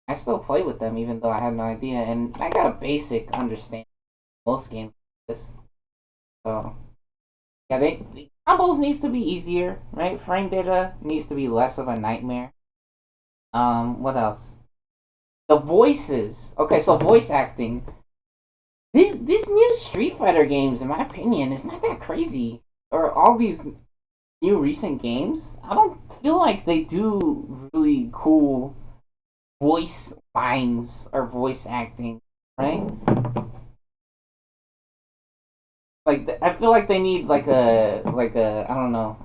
I still play with them even though I had no idea, and I got a basic understanding of most games like this. So yeah, the combos needs to be easier, right? Frame data needs to be less of a nightmare. What else? The voices. Okay, so voice acting. These new Street Fighter games, in my opinion, is not that crazy. Or all these new recent games, I don't feel like they do really cool voice lines or voice acting, right? Like I feel like they need like a I don't know,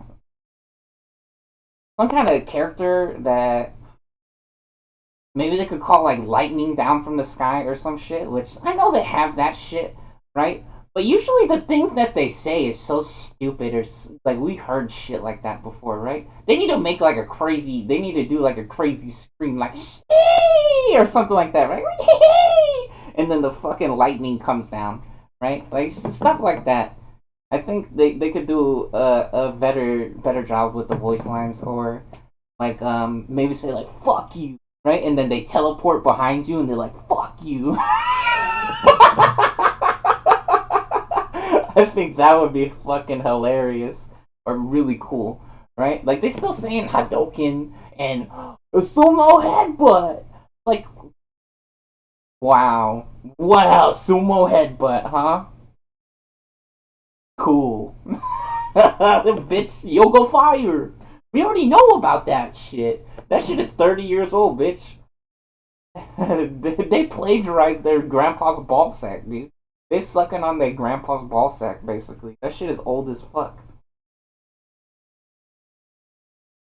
some kind of character that maybe they could call like lightning down from the sky or some shit. Which I know they have that shit, right? But usually the things that they say is so stupid, or like we heard shit like that before, right? They need to make like a crazy. They need to do like a crazy scream, like "Shee!" or something like that, right? And then the fucking lightning comes down, right? Like stuff like that. I think they could do a better job with the voice lines, or like maybe say like "fuck you," right? And then they teleport behind you and they're like "fuck you." I think that would be fucking hilarious or really cool, right? Like they still saying Hadoken and a sumo headbutt. Like wow, wow, sumo headbutt, huh? Cool. Bitch, Yoga Fire. We already know about that shit. That shit is 30 years old, bitch. They plagiarized their grandpa's ball sack, dude. They sucking on their grandpa's ball sack, basically. That shit is old as fuck.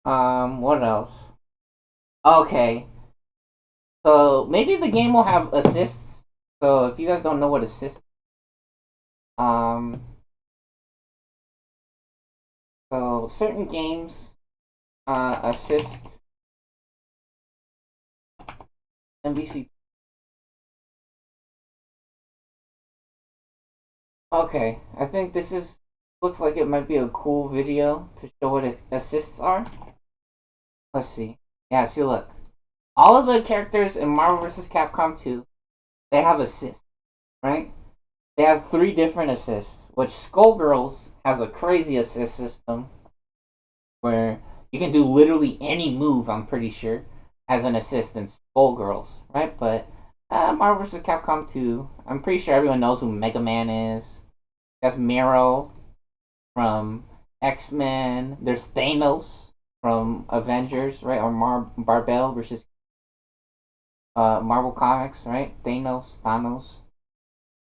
What else? Okay. So maybe the game will have assists. So if you guys don't know what assists, um, so certain games assist NBC. Okay, I think this is looks like it might be a cool video to show what assists are. Let's see. Yeah, see, look. All of the characters in Marvel vs. Capcom 2 they have assists, right? They have three different assists, which Skullgirls has a crazy assist system where you can do literally any move, I'm pretty sure, as an assist in Skullgirls, right? But Marvel vs. Capcom 2, I'm pretty sure everyone knows who Mega Man is. That's Miro from X-Men. There's Thanos from Avengers, right? Or Barbell versus Marvel Comics, right? Thanos,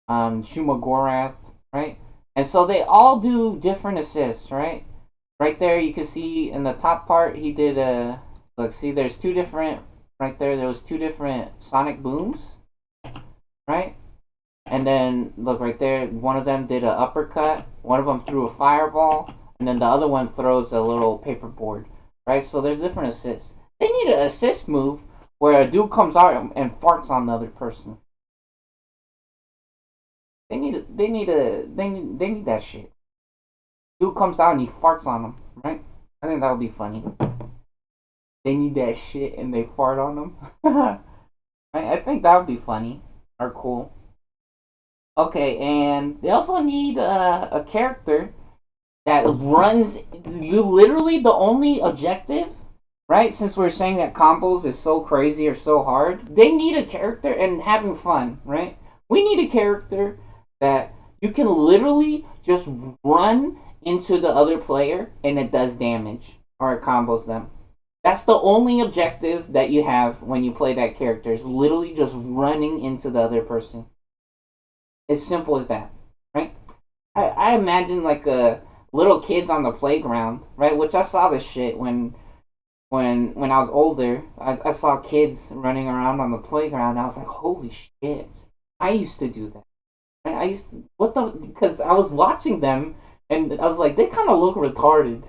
Shumagorath, right? And so they all do different assists, right? Right there, you can see in the top part, he did a. Look, see, there's two different. Right there, there was two different sonic booms, right? And then look right there, one of them did an uppercut, one of them threw a fireball, and then the other one throws a little paperboard, right? So there's different assists. They need an assist move where a dude comes out and farts on the other person. They need that shit. Dude comes out and he farts on them, right? I think that would be funny. They need that shit and they fart on them. I think that would be funny or cool. Okay, and they also need a character that runs literally the only objective, right? Since we're saying that combos is so crazy or so hard, they need a character and having fun, right? We need a character that you can literally just run into the other player and it does damage or it combos them. That's the only objective that you have when you play that character is literally just running into the other person. As simple as that, right? I imagine like little kids on the playground, right? Which I saw this shit when I was older. I saw kids running around on the playground. And I was like, holy shit! I used to do that. I used to, what the because I was watching them and I was like, they kind of look retarded.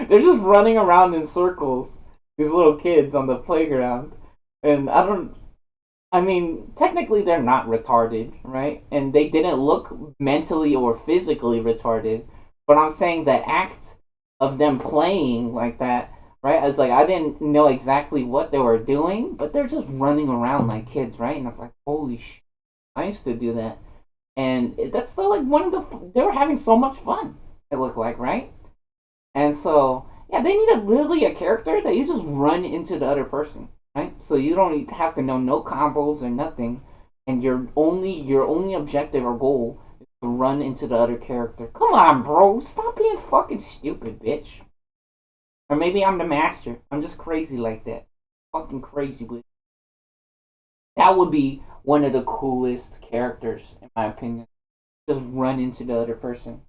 They're just running around in circles. These little kids on the playground, and I don't. I mean, technically they're not retarded, right? And they didn't look mentally or physically retarded. But I'm saying the act of them playing like that, right? I was like, I didn't know exactly what they were doing, but they're just running around like kids, right? And I was like, holy shit, I used to do that. And that's the, like one of the, they were having so much fun, it looked like, right? And so, yeah, they need literally a character that you just run into the other person, right? So you don't have to know no combos or nothing, and your only objective or goal is to run into the other character. Come on, bro, stop being fucking stupid, bitch. Or maybe I'm the master. I'm just crazy like that. Fucking crazy, but that would be one of the coolest characters, in my opinion. Just run into the other person.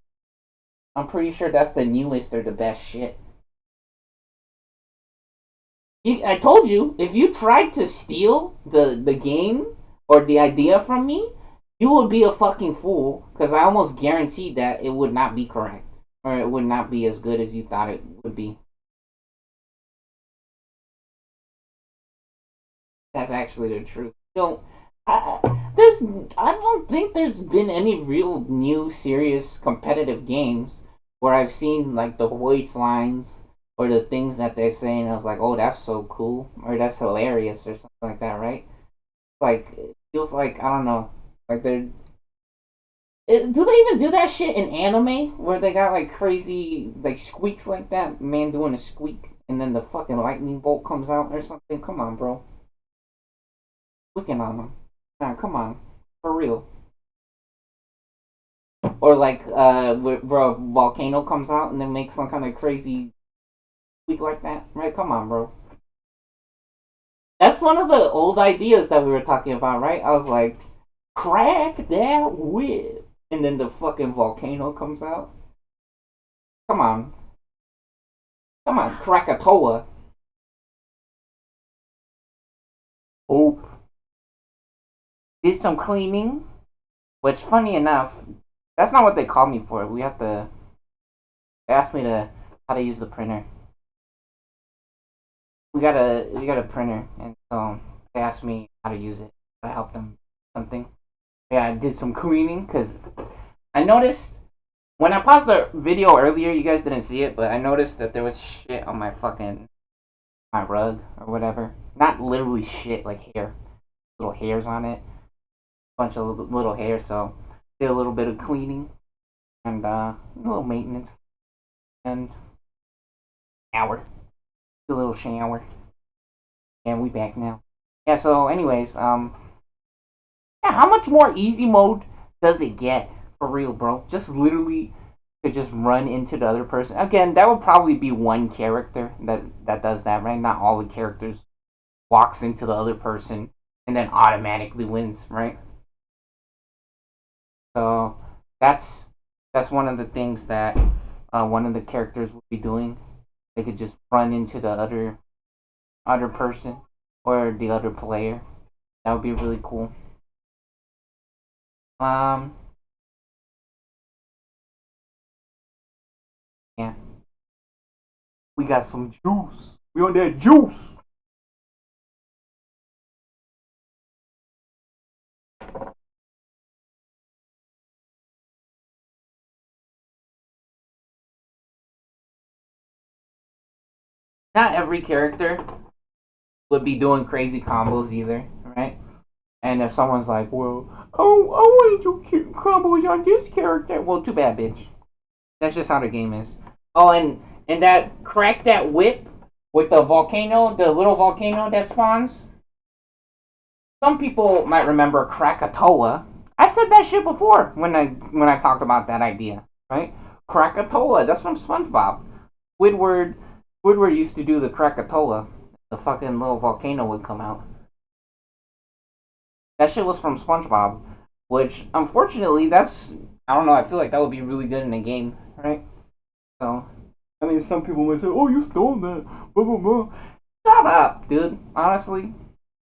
I'm pretty sure that's the newest or the best shit. I told you, if you tried to steal the game or the idea from me, you would be a fucking fool. Because I almost guaranteed that it would not be correct. Or it would not be as good as you thought it would be. That's actually the truth. There's, I don't think there's been any real new, serious, competitive games where I've seen, like, the voice lines or the things that they're saying. I was like, oh, that's so cool. Or that's hilarious or something like that, right? Like it feels like I don't know, like do they even do that shit in anime where they got like crazy like squeaks like that man doing a squeak and then the fucking lightning bolt comes out or something? Come on, bro, squeaking on them. Nah, come on, for real. Or like where a volcano comes out and then makes some kind of crazy squeak like that, right? Come on, bro. That's one of the old ideas that we were talking about, right? I was like, crack that whip. And then the fucking volcano comes out. Come on. Come on, Krakatoa. Hope. Did some cleaning. Which, funny enough, that's not what they called me for. We have to. They asked me to how to use the printer. We got a printer, and so they asked me how to use it. I helped them something. Yeah, I did some cleaning because I noticed when I paused the video earlier, you guys didn't see it, but I noticed that there was shit on my rug or whatever. Not literally shit like hair. little hairs on it, bunch of little hairs. So did a little bit of cleaning and a little maintenance and shower, a little shower, and we back now. Yeah. So, anyways, yeah, how much more easy mode does it get for real, bro? Just literally could just run into the other person. Again, that would probably be one character that does that, right? Not all the characters walks into the other person and then automatically wins, right? So that's that's one of the things that one of the characters would be doing. They could just run into the other person or the other player. That would be really cool. Um, yeah, we got some juice. We on that juice. Not every character would be doing crazy combos either, right? And if someone's like, "Well, oh, I want to do combos on this character," well, too bad, bitch. That's just how the game is. Oh, and that crack that whip with the volcano, the little volcano that spawns. Some people might remember Krakatoa. I've said that shit before when I talked about that idea, right? Krakatoa, that's from SpongeBob. Squidward Squidward used to do the Krakatoa. The fucking little volcano would come out. That shit was from SpongeBob, which unfortunately that's I don't know. I feel like that would be really good in a game, right? So I mean, some people might say, "Oh, you stole that." Blah blah blah. Shut up, dude. Honestly,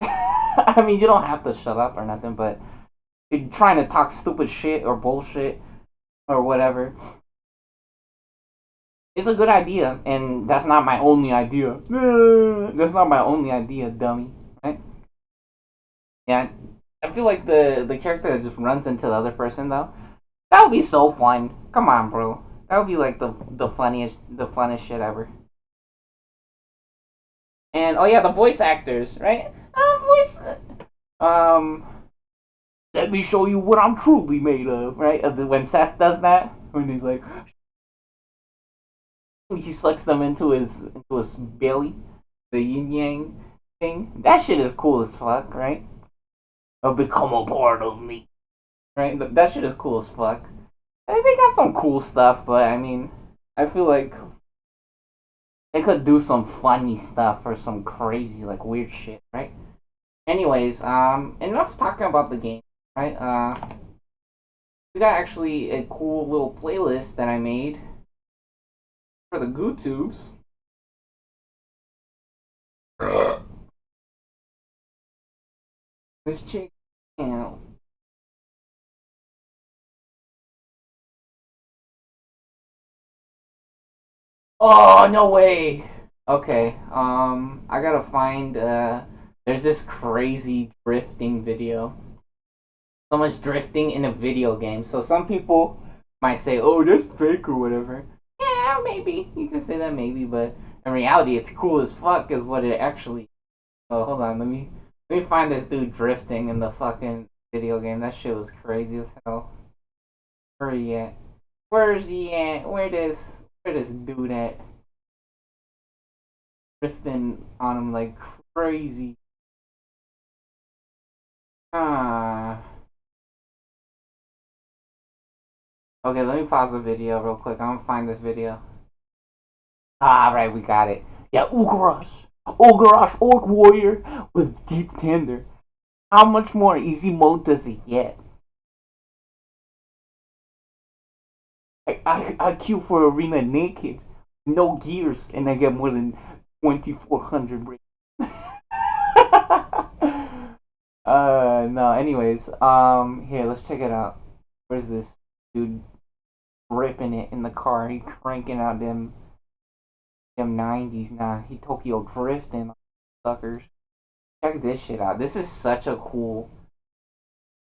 I mean, you don't have to shut up or nothing, but if you're trying to talk stupid shit or bullshit or whatever, it's a good idea, and that's not my only idea. That's not my only idea, dummy. Right? Yeah, I feel like the character that just runs into the other person though. That would be so fun. Come on, bro. That would be like the funnest shit ever. And oh yeah, the voice actors, right? Voice. Um, Let me show you what I'm truly made of, right? When Seth does that, when he's like, he sucks them into his belly, the yin yang thing. That shit is cool as fuck, right? Become a part of me, right? That shit is cool as fuck. They got some cool stuff, but I mean, I feel like they could do some funny stuff or some crazy like weird shit, right? Anyways, enough talking about the game, right? We got actually a cool little playlist that I made for the GooTubes. This chick, you know. Oh no way. Okay, I gotta find. There's this crazy drifting video. So much drifting in a video game. So some people might say, "Oh, that's fake" or whatever. Yeah, maybe you can say that maybe, but in reality, it's cool as fuck. Is what it actually. Oh, hold on. Let me find this dude drifting in the fucking video game. That shit was crazy as hell. Where he at? Where's he at? Where this dude at? Drifting on him like crazy. Ah. Okay, let me pause the video real quick. I'm gonna find this video. Ah, right, we got it. Yeah, Ugarash. Ugarash Orc Warrior with Deep Tender. How much more easy mode does it get? I queue for arena naked, no gears, and I get more than 2,400 breaks. No. Anyways, here, let's check it out. Where's this dude ripping it in the car? He cranking out them 90s. Nah, he Tokyo drifting, suckers. Check this shit out. This is such a cool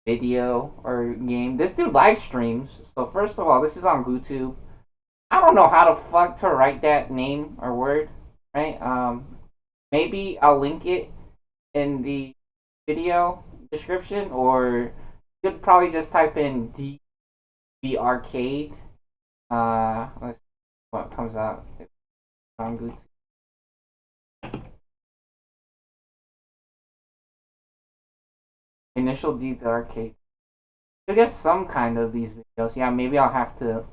video or game. This dude live streams. So first of all, this is on YouTube. I don't know how the fuck to write that name or word, right? Maybe I'll link it in the video description, or you could probably just type in DB arcade. Let's see what comes out on Google. Initial D the arcade. You get some kind of these videos. Yeah, maybe I'll have to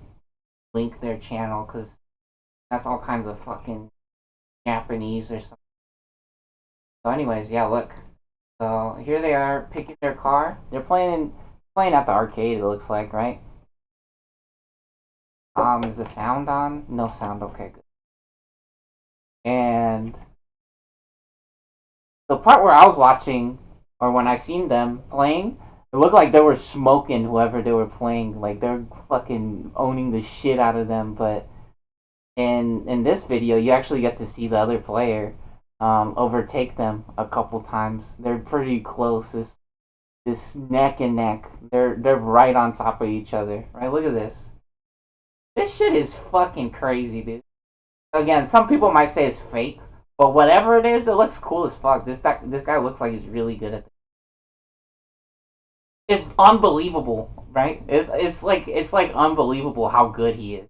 link their channel because that's all kinds of fucking Japanese or something. So, anyways, yeah, look. So here they are picking their car. They're playing at the arcade. It looks like, right? Is the sound on? No sound. Okay, good. And the part where I was watching, or when I seen them playing, it looked like they were smoking whoever they were playing. Like they're fucking owning the shit out of them. But in this video, you actually get to see the other player overtake them a couple times. They're pretty close. This neck and neck. They're right on top of each other. Right? Look at this. This shit is fucking crazy, dude. Again, some people might say it's fake, but whatever it is, it looks cool as fuck. This guy looks like he's really good at it. It's unbelievable, right? It's like unbelievable how good he is,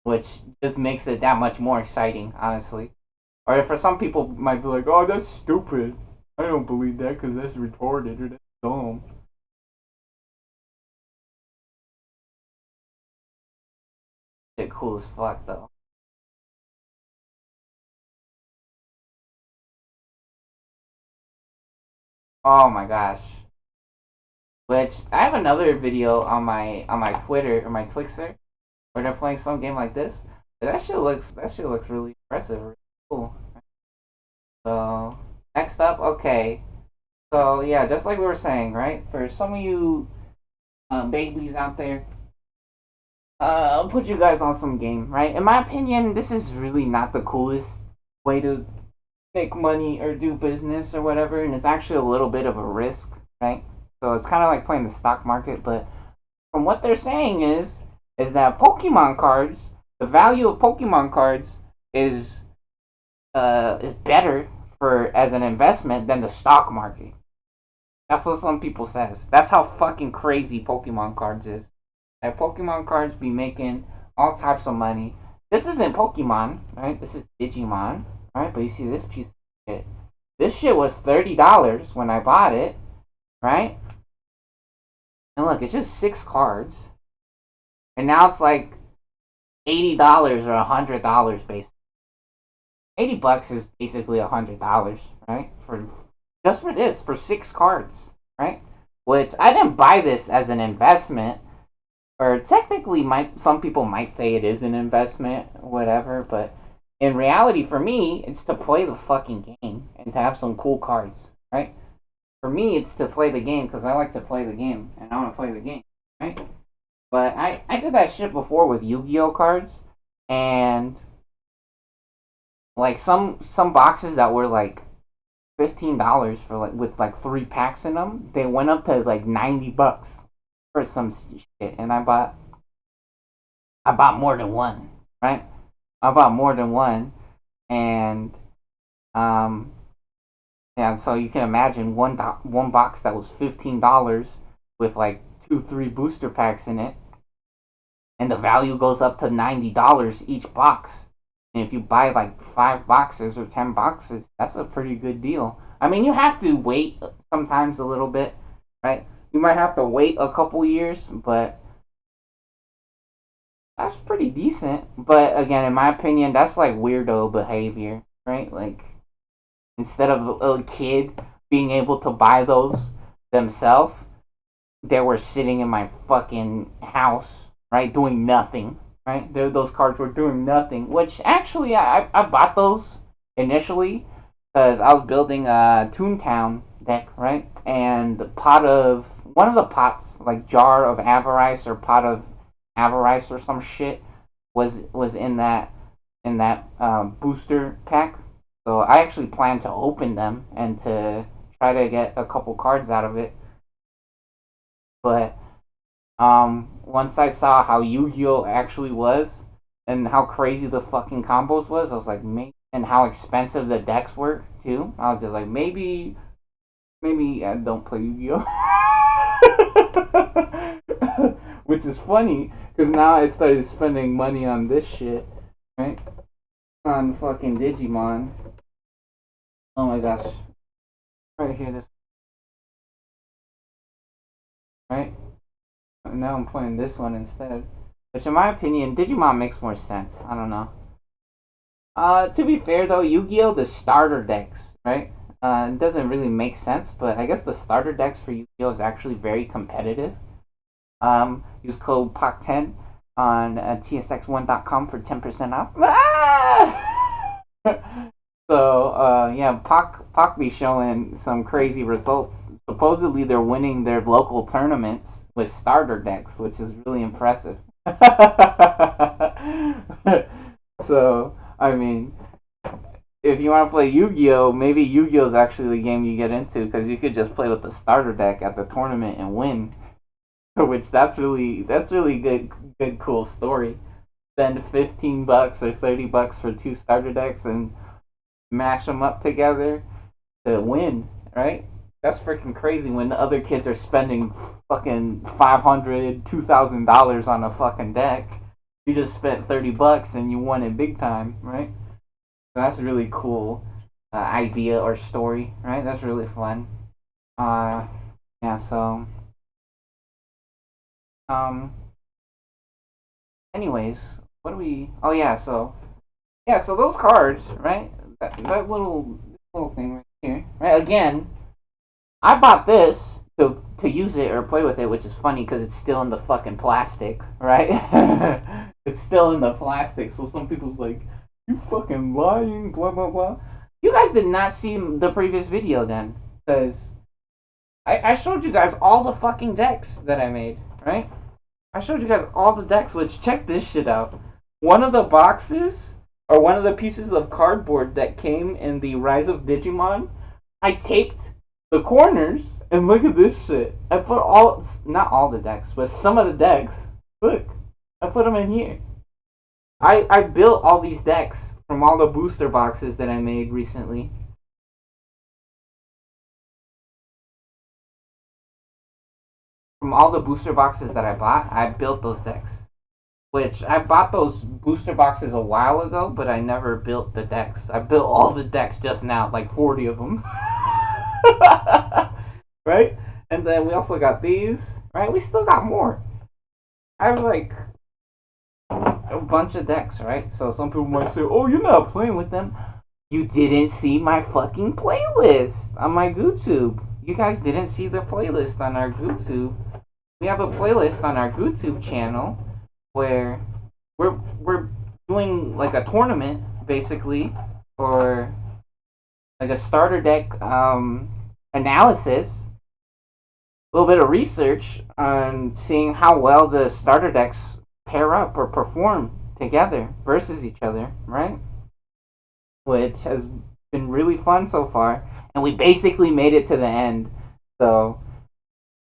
which just makes it that much more exciting, honestly. Or for some people might be like, "Oh, that's stupid. I don't believe that because that's retarded or that's dumb." Shit, cool as fuck though. Oh my gosh. Which I have another video on my Twitter or my Twixer where they're playing some game like this. That shit looks really impressive, really cool. So next up, okay. So yeah, just like we were saying, right? For some of you babies out there, I'll put you guys on some game, right? In my opinion, this is really not the coolest way to make money or do business or whatever, and it's actually a little bit of a risk, right? So it's kind of like playing the stock market, but from what they're saying is that Pokemon cards, the value of Pokemon cards is better for as an investment than the stock market. That's what some people says. That's how fucking crazy Pokemon cards is. And Pokemon cards be making all types of money. This isn't Pokemon, right? This is Digimon, right? But you see this piece of shit. This shit was $30 when I bought it, right? And look, it's just 6 cards, and now it's like $80 or $100 basically. $80 is basically $100, right? For just for this, for 6 cards, right? Which I didn't buy this as an investment, or technically, some people might say it is an investment, whatever. But in reality, for me, it's to play the fucking game and to have some cool cards, right? For me, it's to play the game because I like to play the game and I want to play the game, right? But I did that shit before with Yu-Gi-Oh cards, and like some boxes that were like $15 for like with like 3 packs in them, they went up to like $90 for some shit, and I bought more than one, right? I bought more than one, and um, yeah. So you can imagine one box that was $15 with like 2 3 booster packs in it, and the value goes up to $90 each box. And if you buy like 5 boxes or 10 boxes, that's a pretty good deal. I mean, you have to wait sometimes a little bit, right? You might have to wait a couple years, but that's pretty decent. But again, in my opinion, that's like weirdo behavior, right? Like instead of a kid being able to buy those themselves, they were sitting in my fucking house, right, doing nothing, right? Those cards were doing nothing. Which actually, I bought those initially because I was building a Toontown deck, right? And the pot of one of the pots, like jar of avarice or pot of avarice or some shit, was in that booster pack. So I actually plan to open them and to try to get a couple cards out of it. But once I saw how Yu-Gi-Oh actually was and how crazy the fucking combos was, I was like, maybe and how expensive the decks were too. I was just like, maybe I don't play Yu-Gi-Oh. Which is funny because now I started spending money on this shit, right? On fucking Digimon. Oh my gosh, right here, this right. Now I'm playing this one instead. Which, in my opinion, Digimon makes more sense. I don't know. To be fair though, Yu-Gi-Oh! The starter decks, right? It doesn't really make sense, but I guess the starter decks for Yu-Gi-Oh! Is actually very competitive. Use code POC10 on tsx1.com for 10% off. Ah! So, yeah, Pac be showing some crazy results. Supposedly, they're winning their local tournaments with starter decks, which is really impressive. So, I mean, if you want to play Yu-Gi-Oh, maybe Yu-Gi-Oh is actually the game you get into because you could just play with the starter deck at the tournament and win. Which that's really good cool story. Spend $15 or $30 for two starter decks and mash them up together to win, right? That's freaking crazy when the other kids are spending fucking $500, $2,000 on a fucking deck. You just spent $30 and you won it big time, right? So that's a really cool idea or story, right? That's really fun. Uh, yeah. So, um, anyways, what do we? Oh yeah. So yeah. So those cards, right? That little thing right here, right? Again, I bought this to use it or play with it, which is funny because it's still in the fucking plastic, right? It's still in the plastic, so some people's like, "You fucking lying," blah blah blah. You guys did not see the previous video then, because I showed you guys all the fucking decks that I made, right? I showed you guys all the decks. Which check this shit out. One of the boxes or one of the pieces of cardboard that came in the Rise of Digimon, I taped the corners, and look at this shit. I put not all the decks, but some of the decks. Look, I put them in here. I built all these decks from all the booster boxes that I made recently. From all the booster boxes that I bought, I built those decks. Which I bought those booster boxes a while ago, but I never built the decks. I built all the decks just now, like 40 of them. Right? And then we also got these, right? We still got more. I have like a bunch of decks, right? So some people might say, "Oh, you're not playing with them." You didn't see my fucking playlist on my YouTube. You guys didn't see the playlist on our YouTube. We have a playlist on our YouTube channel where we're doing like a tournament basically, or like a starter deck analysis, a little bit of research on seeing how well the starter decks pair up or perform together versus each other, right? Which has been really fun so far, and we basically made it to the end. So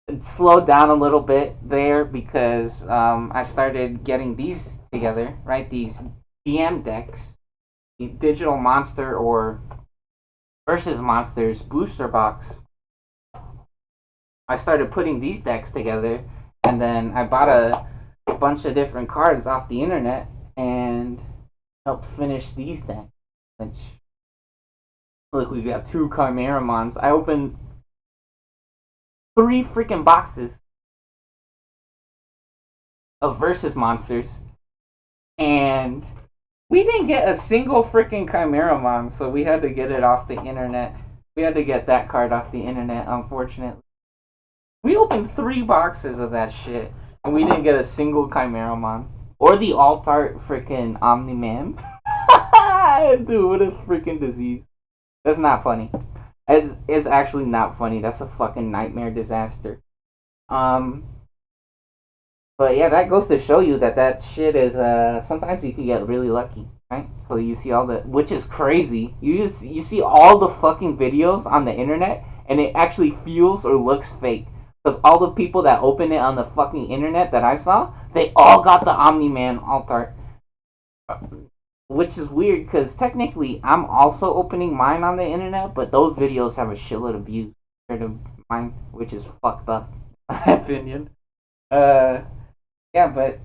it slowed down a little bit there because I started getting these together, right? These DM decks, the Digital Monster or Versus Monsters booster box. I started putting these decks together, and then I bought a bunch of different cards off the internet and helped finish these decks. Which, look, we got two Chimeramons. I opened three freaking boxes of Versus Monsters, and we didn't get a single freaking Chimeramon, so we had to get it off the internet. We had to get that card off the internet, unfortunately. We opened three boxes of that shit, and we didn't get a single Chimeramon. Or the Alt-Art freaking Omni-Man. Dude, what a freaking disease. That's not funny. It's actually not funny. That's a fucking nightmare disaster. Um, but yeah, that goes to show you that shit is sometimes you can get really lucky, right? So you see all the, which is crazy. You see all the fucking videos on the internet, and it actually feels or looks fake. Because all the people that open it on the fucking internet that I saw, they all got the Omni Man alt art. which is weird because technically I'm also opening mine on the internet, but those videos have a shitload of views compared to mine, which is fucked up, in my opinion. Uh, yeah, but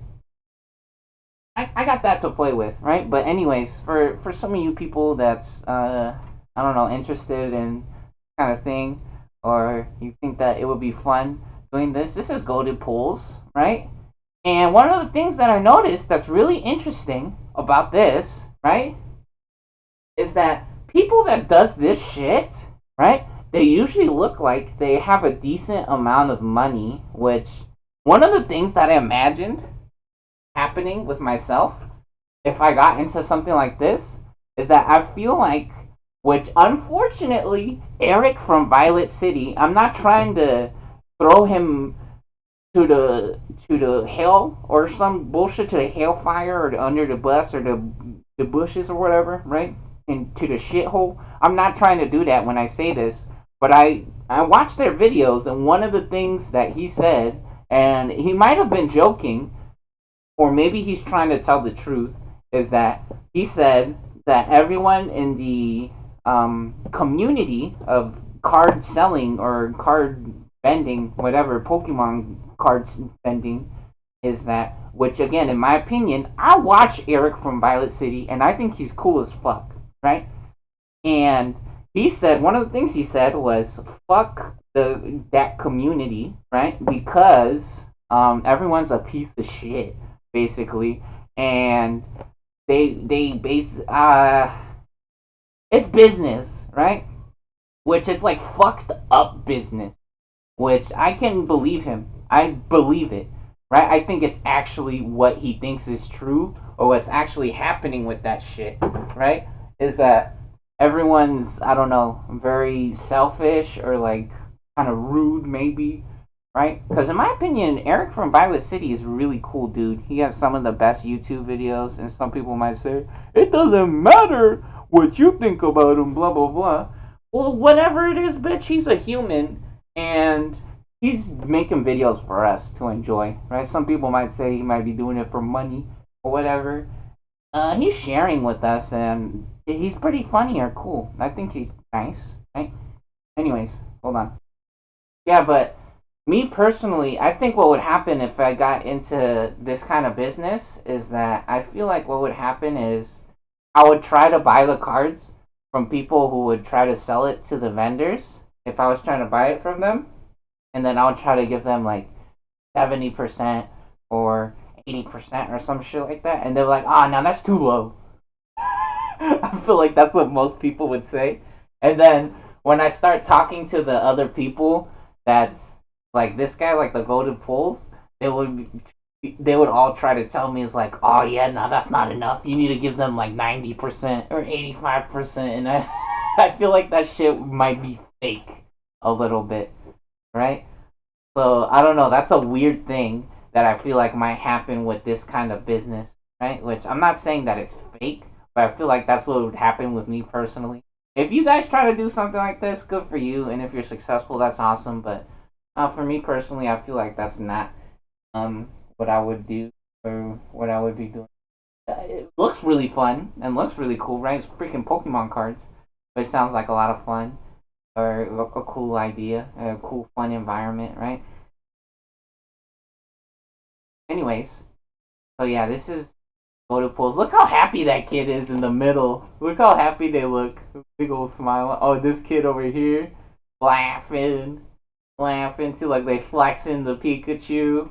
I got that to play with, right? But anyways, for some of you people that's I don't know interested in kind of thing, or you think that it would be fun doing this, this is Golden Pools, right? And one of the things that I noticed that's really interesting about this, right, is that people that does this shit, right, they usually look like they have a decent amount of money, which one of the things that I imagined happening with myself if I got into something like this is that I feel like, which unfortunately, Eric from Violet City, I'm not trying to throw him to the to the hell or some bullshit to the hellfire or under the bus or the bushes or whatever, right? Into the shithole. I'm not trying to do that when I say this, but I watched their videos and one of the things that he said, and he might have been joking, or maybe he's trying to tell the truth, is that he said that everyone in the community of card selling or card vending, whatever, Pokemon cards vending, is that, which again, in my opinion, I watch Eric from Violet City and I think he's cool as fuck, right? And he said, one of the things he said was, fuck that community, right? Because everyone's a piece of shit, basically. And they base it's business, right? Which is like fucked up business. Which I can believe him. I believe it, right? I think it's actually what he thinks is true, or what's actually happening with that shit, right? Is that everyone's, I don't know, very selfish or like kind of rude, maybe, right? Because in my opinion, Eric from Violet City is a really cool dude. He has some of the best YouTube videos, and some people might say it doesn't matter what you think about him, blah blah blah. Well, whatever it is, bitch, he's a human, and he's making videos for us to enjoy, right? Some people might say he might be doing it for money or whatever. He's sharing with us, and he's pretty funny or cool. I think he's nice, right? Anyways, hold on. Yeah, but me personally, I think what would happen if I got into this kind of business is that I feel like what would happen is I would try to buy the cards from people who would try to sell it to the vendors if I was trying to buy it from them, and then I would try to give them like 70% or 80% or some shit like that, and they're like, "Ah, now that's too low." I feel like that's what most people would say. And then when I start talking to the other people, that's like this guy, like the Golden Pools, they would all try to tell me, it's like, "Oh yeah, no, that's not enough. You need to give them like 90% or 85%." And I I feel like that shit might be fake a little bit, right? So I don't know. That's a weird thing that I feel like might happen with this kind of business, right? Which I'm not saying that it's fake, but I feel like that's what would happen with me personally. If you guys try to do something like this, good for you, and if you're successful, that's awesome. But for me personally, I feel like that's not what I would do or what I would be doing. It looks really fun and looks really cool, right? It's freaking Pokemon cards, but it sounds like a lot of fun or a cool idea, a cool fun environment, right? Anyways, so yeah, this is photo pools. Look how happy that kid is in the middle. Look how happy they look. Big old smile. Oh, this kid over here laughing, laughing too, like they flexing the Pikachu.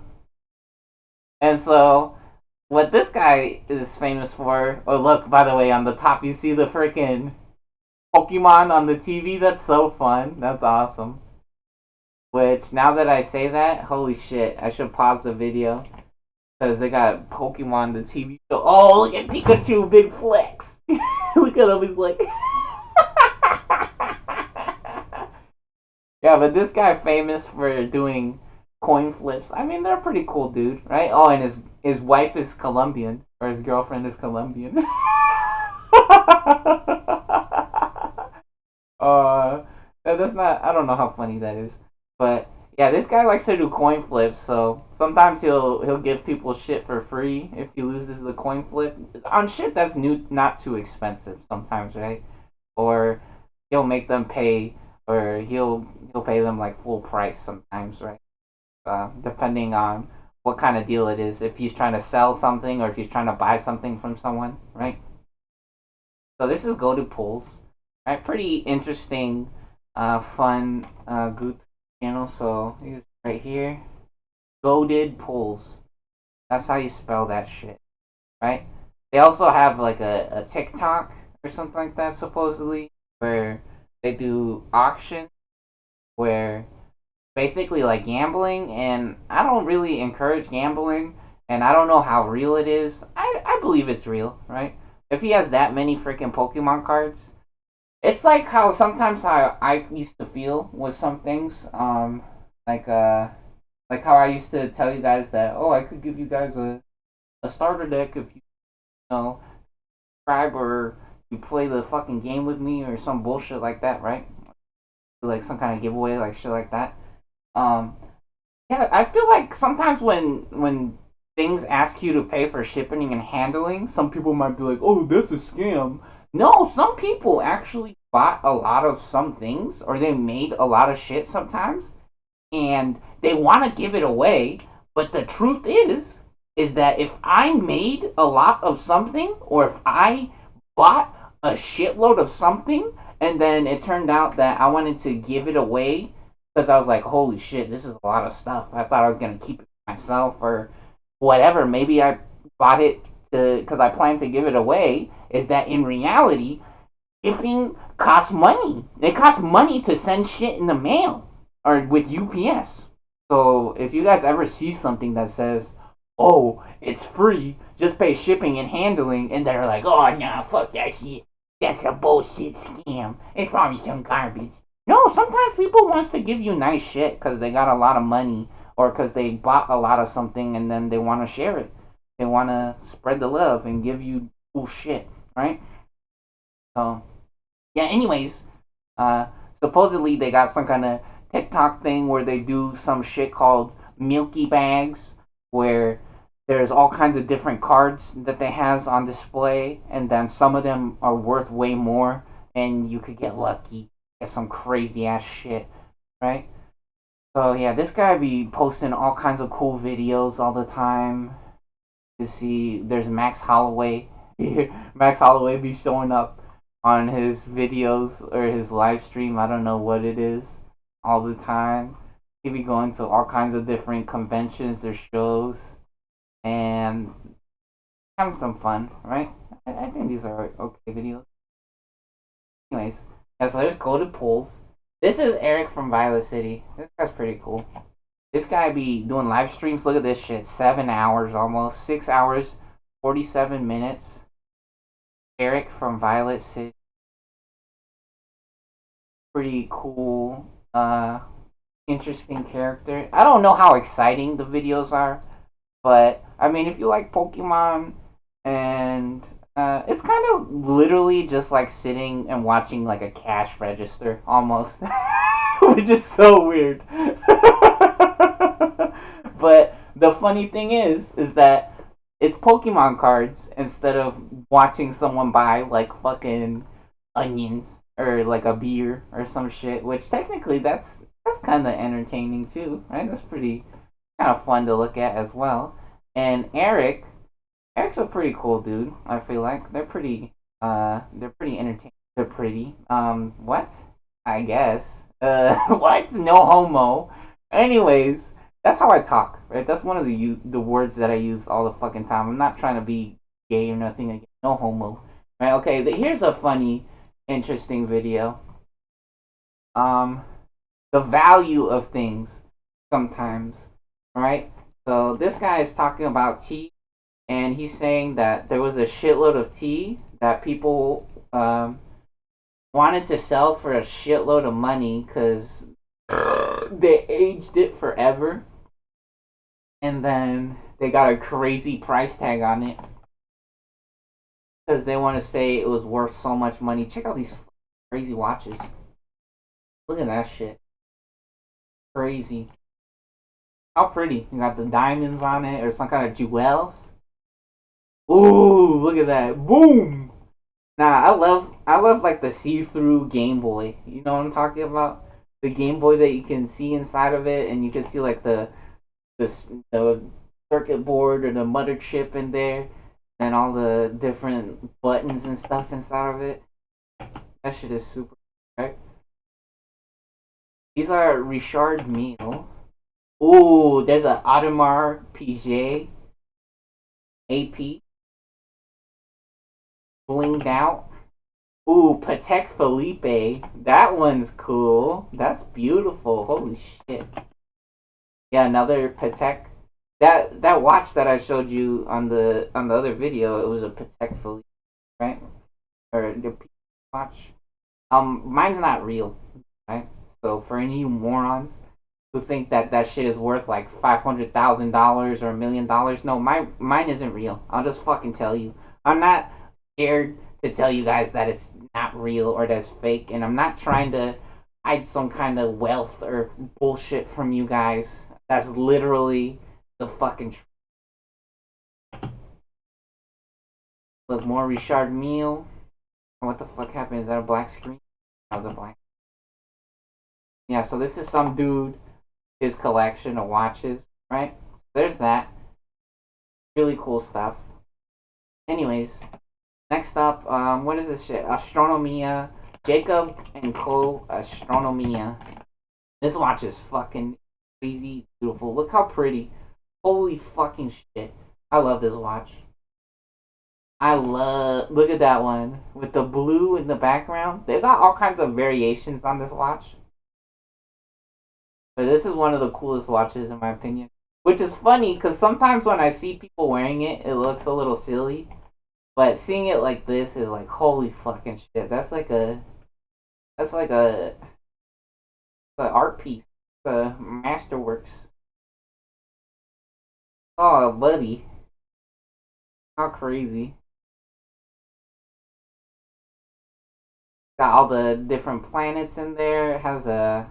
And so, what this guy is famous for? Oh, look, by the way, on the top you see the freaking Pokemon on the TV. That's so fun. That's awesome. Which now that I say that, holy shit, I should pause the video. Because they got Pokemon on the TV. So, oh, look at Pikachu, big flex. Look at him, he's like. Yeah, but this guy famous for doing coin flips. I mean, they're a pretty cool dude, right? Oh, and his wife is Colombian, or his girlfriend is Colombian. uh, that's not. I don't know how funny that is, but Yeah, this guy likes to do coin flips, so sometimes he'll give people shit for free if he loses the coin flip on shit that's new, not too expensive. Sometimes, right? Or he'll make them pay, or he'll pay them like full price sometimes, right? Depending on what kind of deal it is. If he's trying to sell something or if he's trying to buy something from someone, right? So this is go to pools, right? Pretty interesting, fun, good channel. So he's right here. Goaded pools. That's how you spell that shit, right? They also have like a TikTok or something like that, supposedly, where they do auction, where basically like gambling, and I don't really encourage gambling, and I don't know how real it is. I believe it's real, right? If he has that many freaking Pokemon cards, it's like how sometimes how I used to feel with some things, like like how I used to tell you guys that, oh, I could give you guys a starter deck if you subscribe or you play the fucking game with me or some bullshit like that, right? Like some kind of giveaway, like shit like that. Um, Yeah, I feel like sometimes when things ask you to pay for shipping and handling, some people might be like, "Oh, that's a scam." No, some people actually bought a lot of some things, or they made a lot of shit sometimes, and they want to give it away. But the truth is that if I made a lot of something, or if I bought a shitload of something, and then it turned out that I wanted to give it away because I was like, holy shit, this is a lot of stuff. I thought I was gonna keep it myself or whatever. Maybe I bought it to because I planned to give it away. Is that in reality shipping costs money. It costs money to send shit in the mail or with UPS. So if you guys ever see something that says, "Oh, it's free, just pay shipping and handling," and they're like, "Oh no, fuck that shit. That's a bullshit scam. It's probably some garbage." No, sometimes people wants to give you nice shit because they got a lot of money or because they bought a lot of something and then they want to share it. They want to spread the love and give you cool shit, right? So yeah, anyways, uh, supposedly they got some kind of TikTok thing where they do some shit called Milky Bags, where there's all kinds of different cards that they has on display, and then some of them are worth way more, and you could get lucky, get some crazy ass shit, right? So yeah, this guy be posting all kinds of cool videos all the time. You see, there's Max Holloway. Max Holloway be showing up on his videos or his live stream. I don't know what it is all the time. He be going to all kinds of different conventions or shows and having some fun, right? I think these are okay videos. Anyways, yeah, so there's Coded Pools. This is Eric from Violet City. This guy's pretty cool. This guy be doing live streams. Look at this shit. 7 hours almost. 6 hours, 47 minutes. Eric from Violet City. Pretty cool, interesting character. I don't know how exciting the videos are, but I mean, if you like Pokemon, and it's kind of literally just like sitting and watching like a cash register almost, which is so weird. But the funny thing is that it's Pokemon cards instead of watching someone buy like fucking onions or like a beer or some shit. Which technically that's kind of entertaining too, right? That's pretty kind of fun to look at as well. And Eric's a pretty cool dude. I feel like they're pretty entertaining. They're pretty. What? I guess. What? No homo. Anyways, that's how I talk, right? That's one of the words that I use all the fucking time. I'm not trying to be gay or nothing. Again. No homo. Right? Okay. Here's a funny, interesting video. Um, the value of things sometimes, right? So this guy is talking about tea, and he's saying that there was a shitload of tea that people wanted to sell for a shitload of money because they aged it forever, and then they got a crazy price tag on it because they want to say it was worth so much money. Check out these crazy watches. Look at that shit. Crazy. How pretty. You got the diamonds on it or some kind of jewels. Ooh, look at that. Boom. Nah, I love like the see-through Game Boy. You know what I'm talking about? The Game Boy that you can see inside of it, and you can see like the circuit board or the mother chip in there, and all the different buttons and stuff inside of it. That shit is super. Right? These are Richard Mille. Ooh, there's a Audemars Piguet AP blinged out. Ooh, Patek Philippe. That one's cool. That's beautiful. Holy shit. Yeah, another Patek. That watch that I showed you on the other video, it was a Patek Philippe, right? Or the watch. Mine's not real, right? So for any morons who think that that shit is worth like $500,000 or $1 million, no, mine isn't real. I'll just fucking tell you. I'm not scared to tell you guys that it's not real or that's fake, and I'm not trying to hide some kind of wealth or bullshit from you guys. That's literally the fucking. Look, more Richard Mille. What the fuck happened? Is that a black screen? That was a black. Yeah, so this is some dude, his collection of watches, right? There's that. Really cool stuff. Anyways, next up, what is this shit? Astronomia. Jacob and Co. Astronomia. This watch is fucking crazy beautiful. Look how pretty. Holy fucking shit. I love this watch. I love. Look at that one. With the blue in the background. They got all kinds of variations on this watch. But this is one of the coolest watches in my opinion. Which is funny because sometimes when I see people wearing it, it looks a little silly. But seeing it like this is like holy fucking shit. That's like a an art piece. It's a masterworks. Oh, buddy, how crazy! Got all the different planets in there. It has a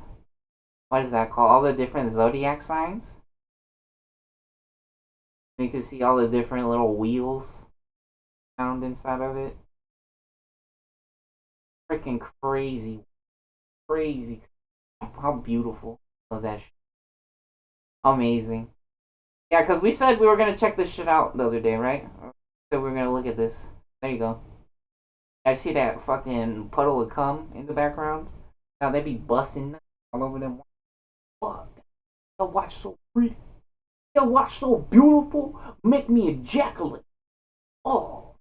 what is that called? All the different zodiac signs. You can see all the different little wheels found inside of it. Freaking crazy, crazy! How beautiful! Love that. Amazing. Yeah, because we said we were gonna check this shit out the other day, right? So we were gonna look at this. There you go. I see that fucking puddle of cum in the background. Now they be busting all over them. Fuck, that watch so pretty. That watch so beautiful. Make me ejaculate. Oh.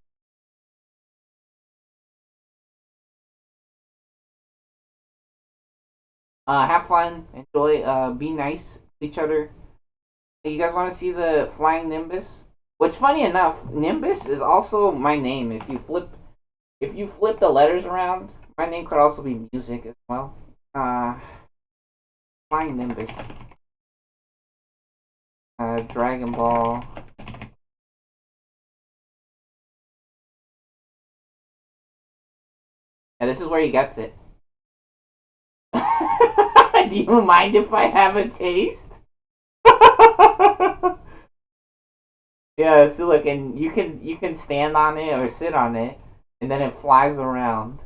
Have fun. Enjoy. Be nice to each other. Hey, you guys want to see the flying Nimbus? Which, funny enough, Nimbus is also my name. If you flip the letters around, my name could also be music as well. Uh, Flying Nimbus. Dragon Ball. Yeah, this is where he gets it. Do you mind if I have a taste? Yeah, so look, and you can stand on it or sit on it, and then it flies around.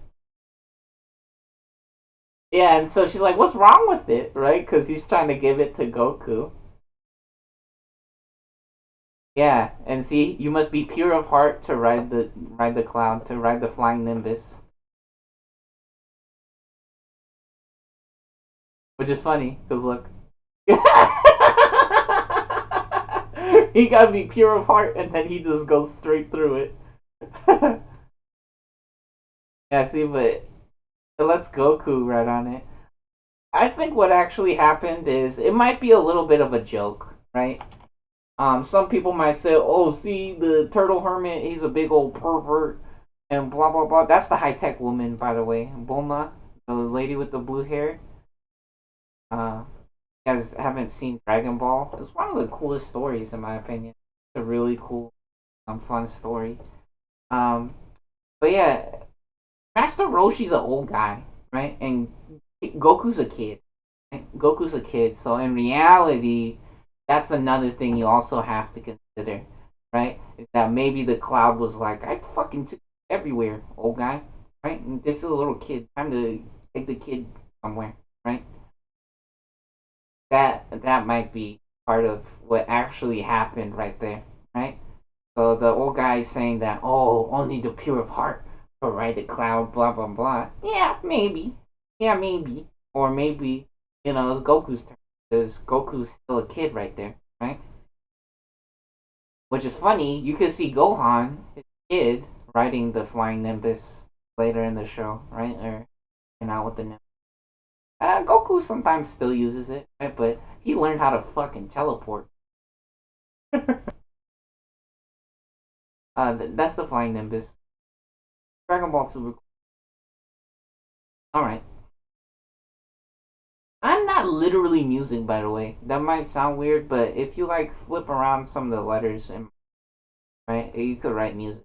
Yeah, and so she's like, "What's wrong with it?" Right? Because he's trying to give it to Goku. Yeah, and see, you must be pure of heart to ride the cloud, to ride the flying Nimbus, which is funny because look, he gotta be pure of heart, and then he just goes straight through it. Yeah, see, but it lets Goku ride on it. I think what actually happened is it might be a little bit of a joke, right? Some people might say, "Oh, see, the turtle hermit, he's a big old pervert," and blah blah blah. That's the high tech woman, by the way, Bulma, the lady with the blue hair. Uh, you guys haven't seen Dragon Ball? It's one of the coolest stories, in my opinion. It's a really cool, fun story. Um, but yeah, Master Roshi's an old guy, right? And Goku's a kid. Right? Goku's a kid, so in reality, that's another thing you also have to consider, right? Is that maybe the cloud was like, I fucking took you everywhere, old guy, right? And this is a little kid. Time to take the kid somewhere, right? That might be part of what actually happened right there, right? So the old guy is saying that, oh, only the pure of heart will ride the cloud, blah blah blah. Yeah, maybe. Yeah, maybe. Or maybe, it's Goku's turn because Goku's still a kid right there, right? Which is funny. You could see Gohan, his kid, riding the flying Nimbus later in the show, right? Or out with the Nimbus. Goku sometimes still uses it, right? But he learned how to fucking teleport. That's the flying Nimbus. Dragon Ball Super. All right. I'm not literally music, by the way. That might sound weird, but if you like flip around some of the letters, and right, you could write music,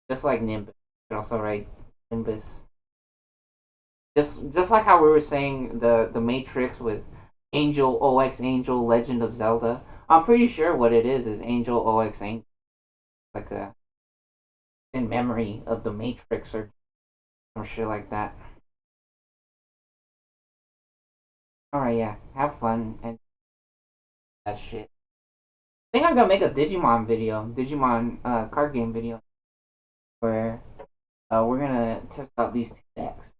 just like Nimbus. You could also write Nimbus. Just like how we were saying the Matrix with Angel OX Angel Legend of Zelda. I'm pretty sure what it is Angel OX Angel, like a in memory of the Matrix or some shit like that. All right, yeah, have fun and that shit. I think I'm gonna make a Digimon card game video where we're gonna test out these two decks.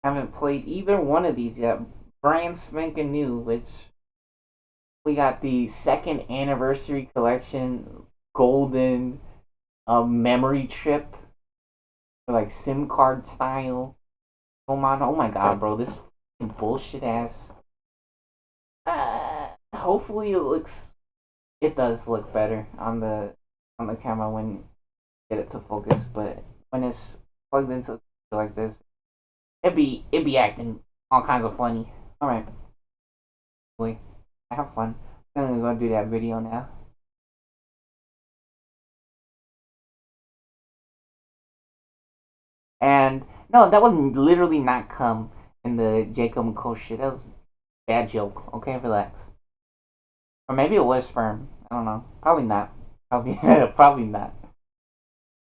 Haven't played either one of these yet. Brand spanking new, which we got the second anniversary collection golden memory chip, like SIM card style. Oh my god, bro, this bullshit ass. Hopefully it does look better on the camera when you get it to focus, but when it's plugged into like this, it be acting all kinds of funny. All right, boy, have fun. I'm gonna go do that video now. And no, that was literally not cum in the Jacob and Co shit. That was a bad joke. Okay, relax. Or maybe it was sperm. I don't know. Probably not. Probably probably not.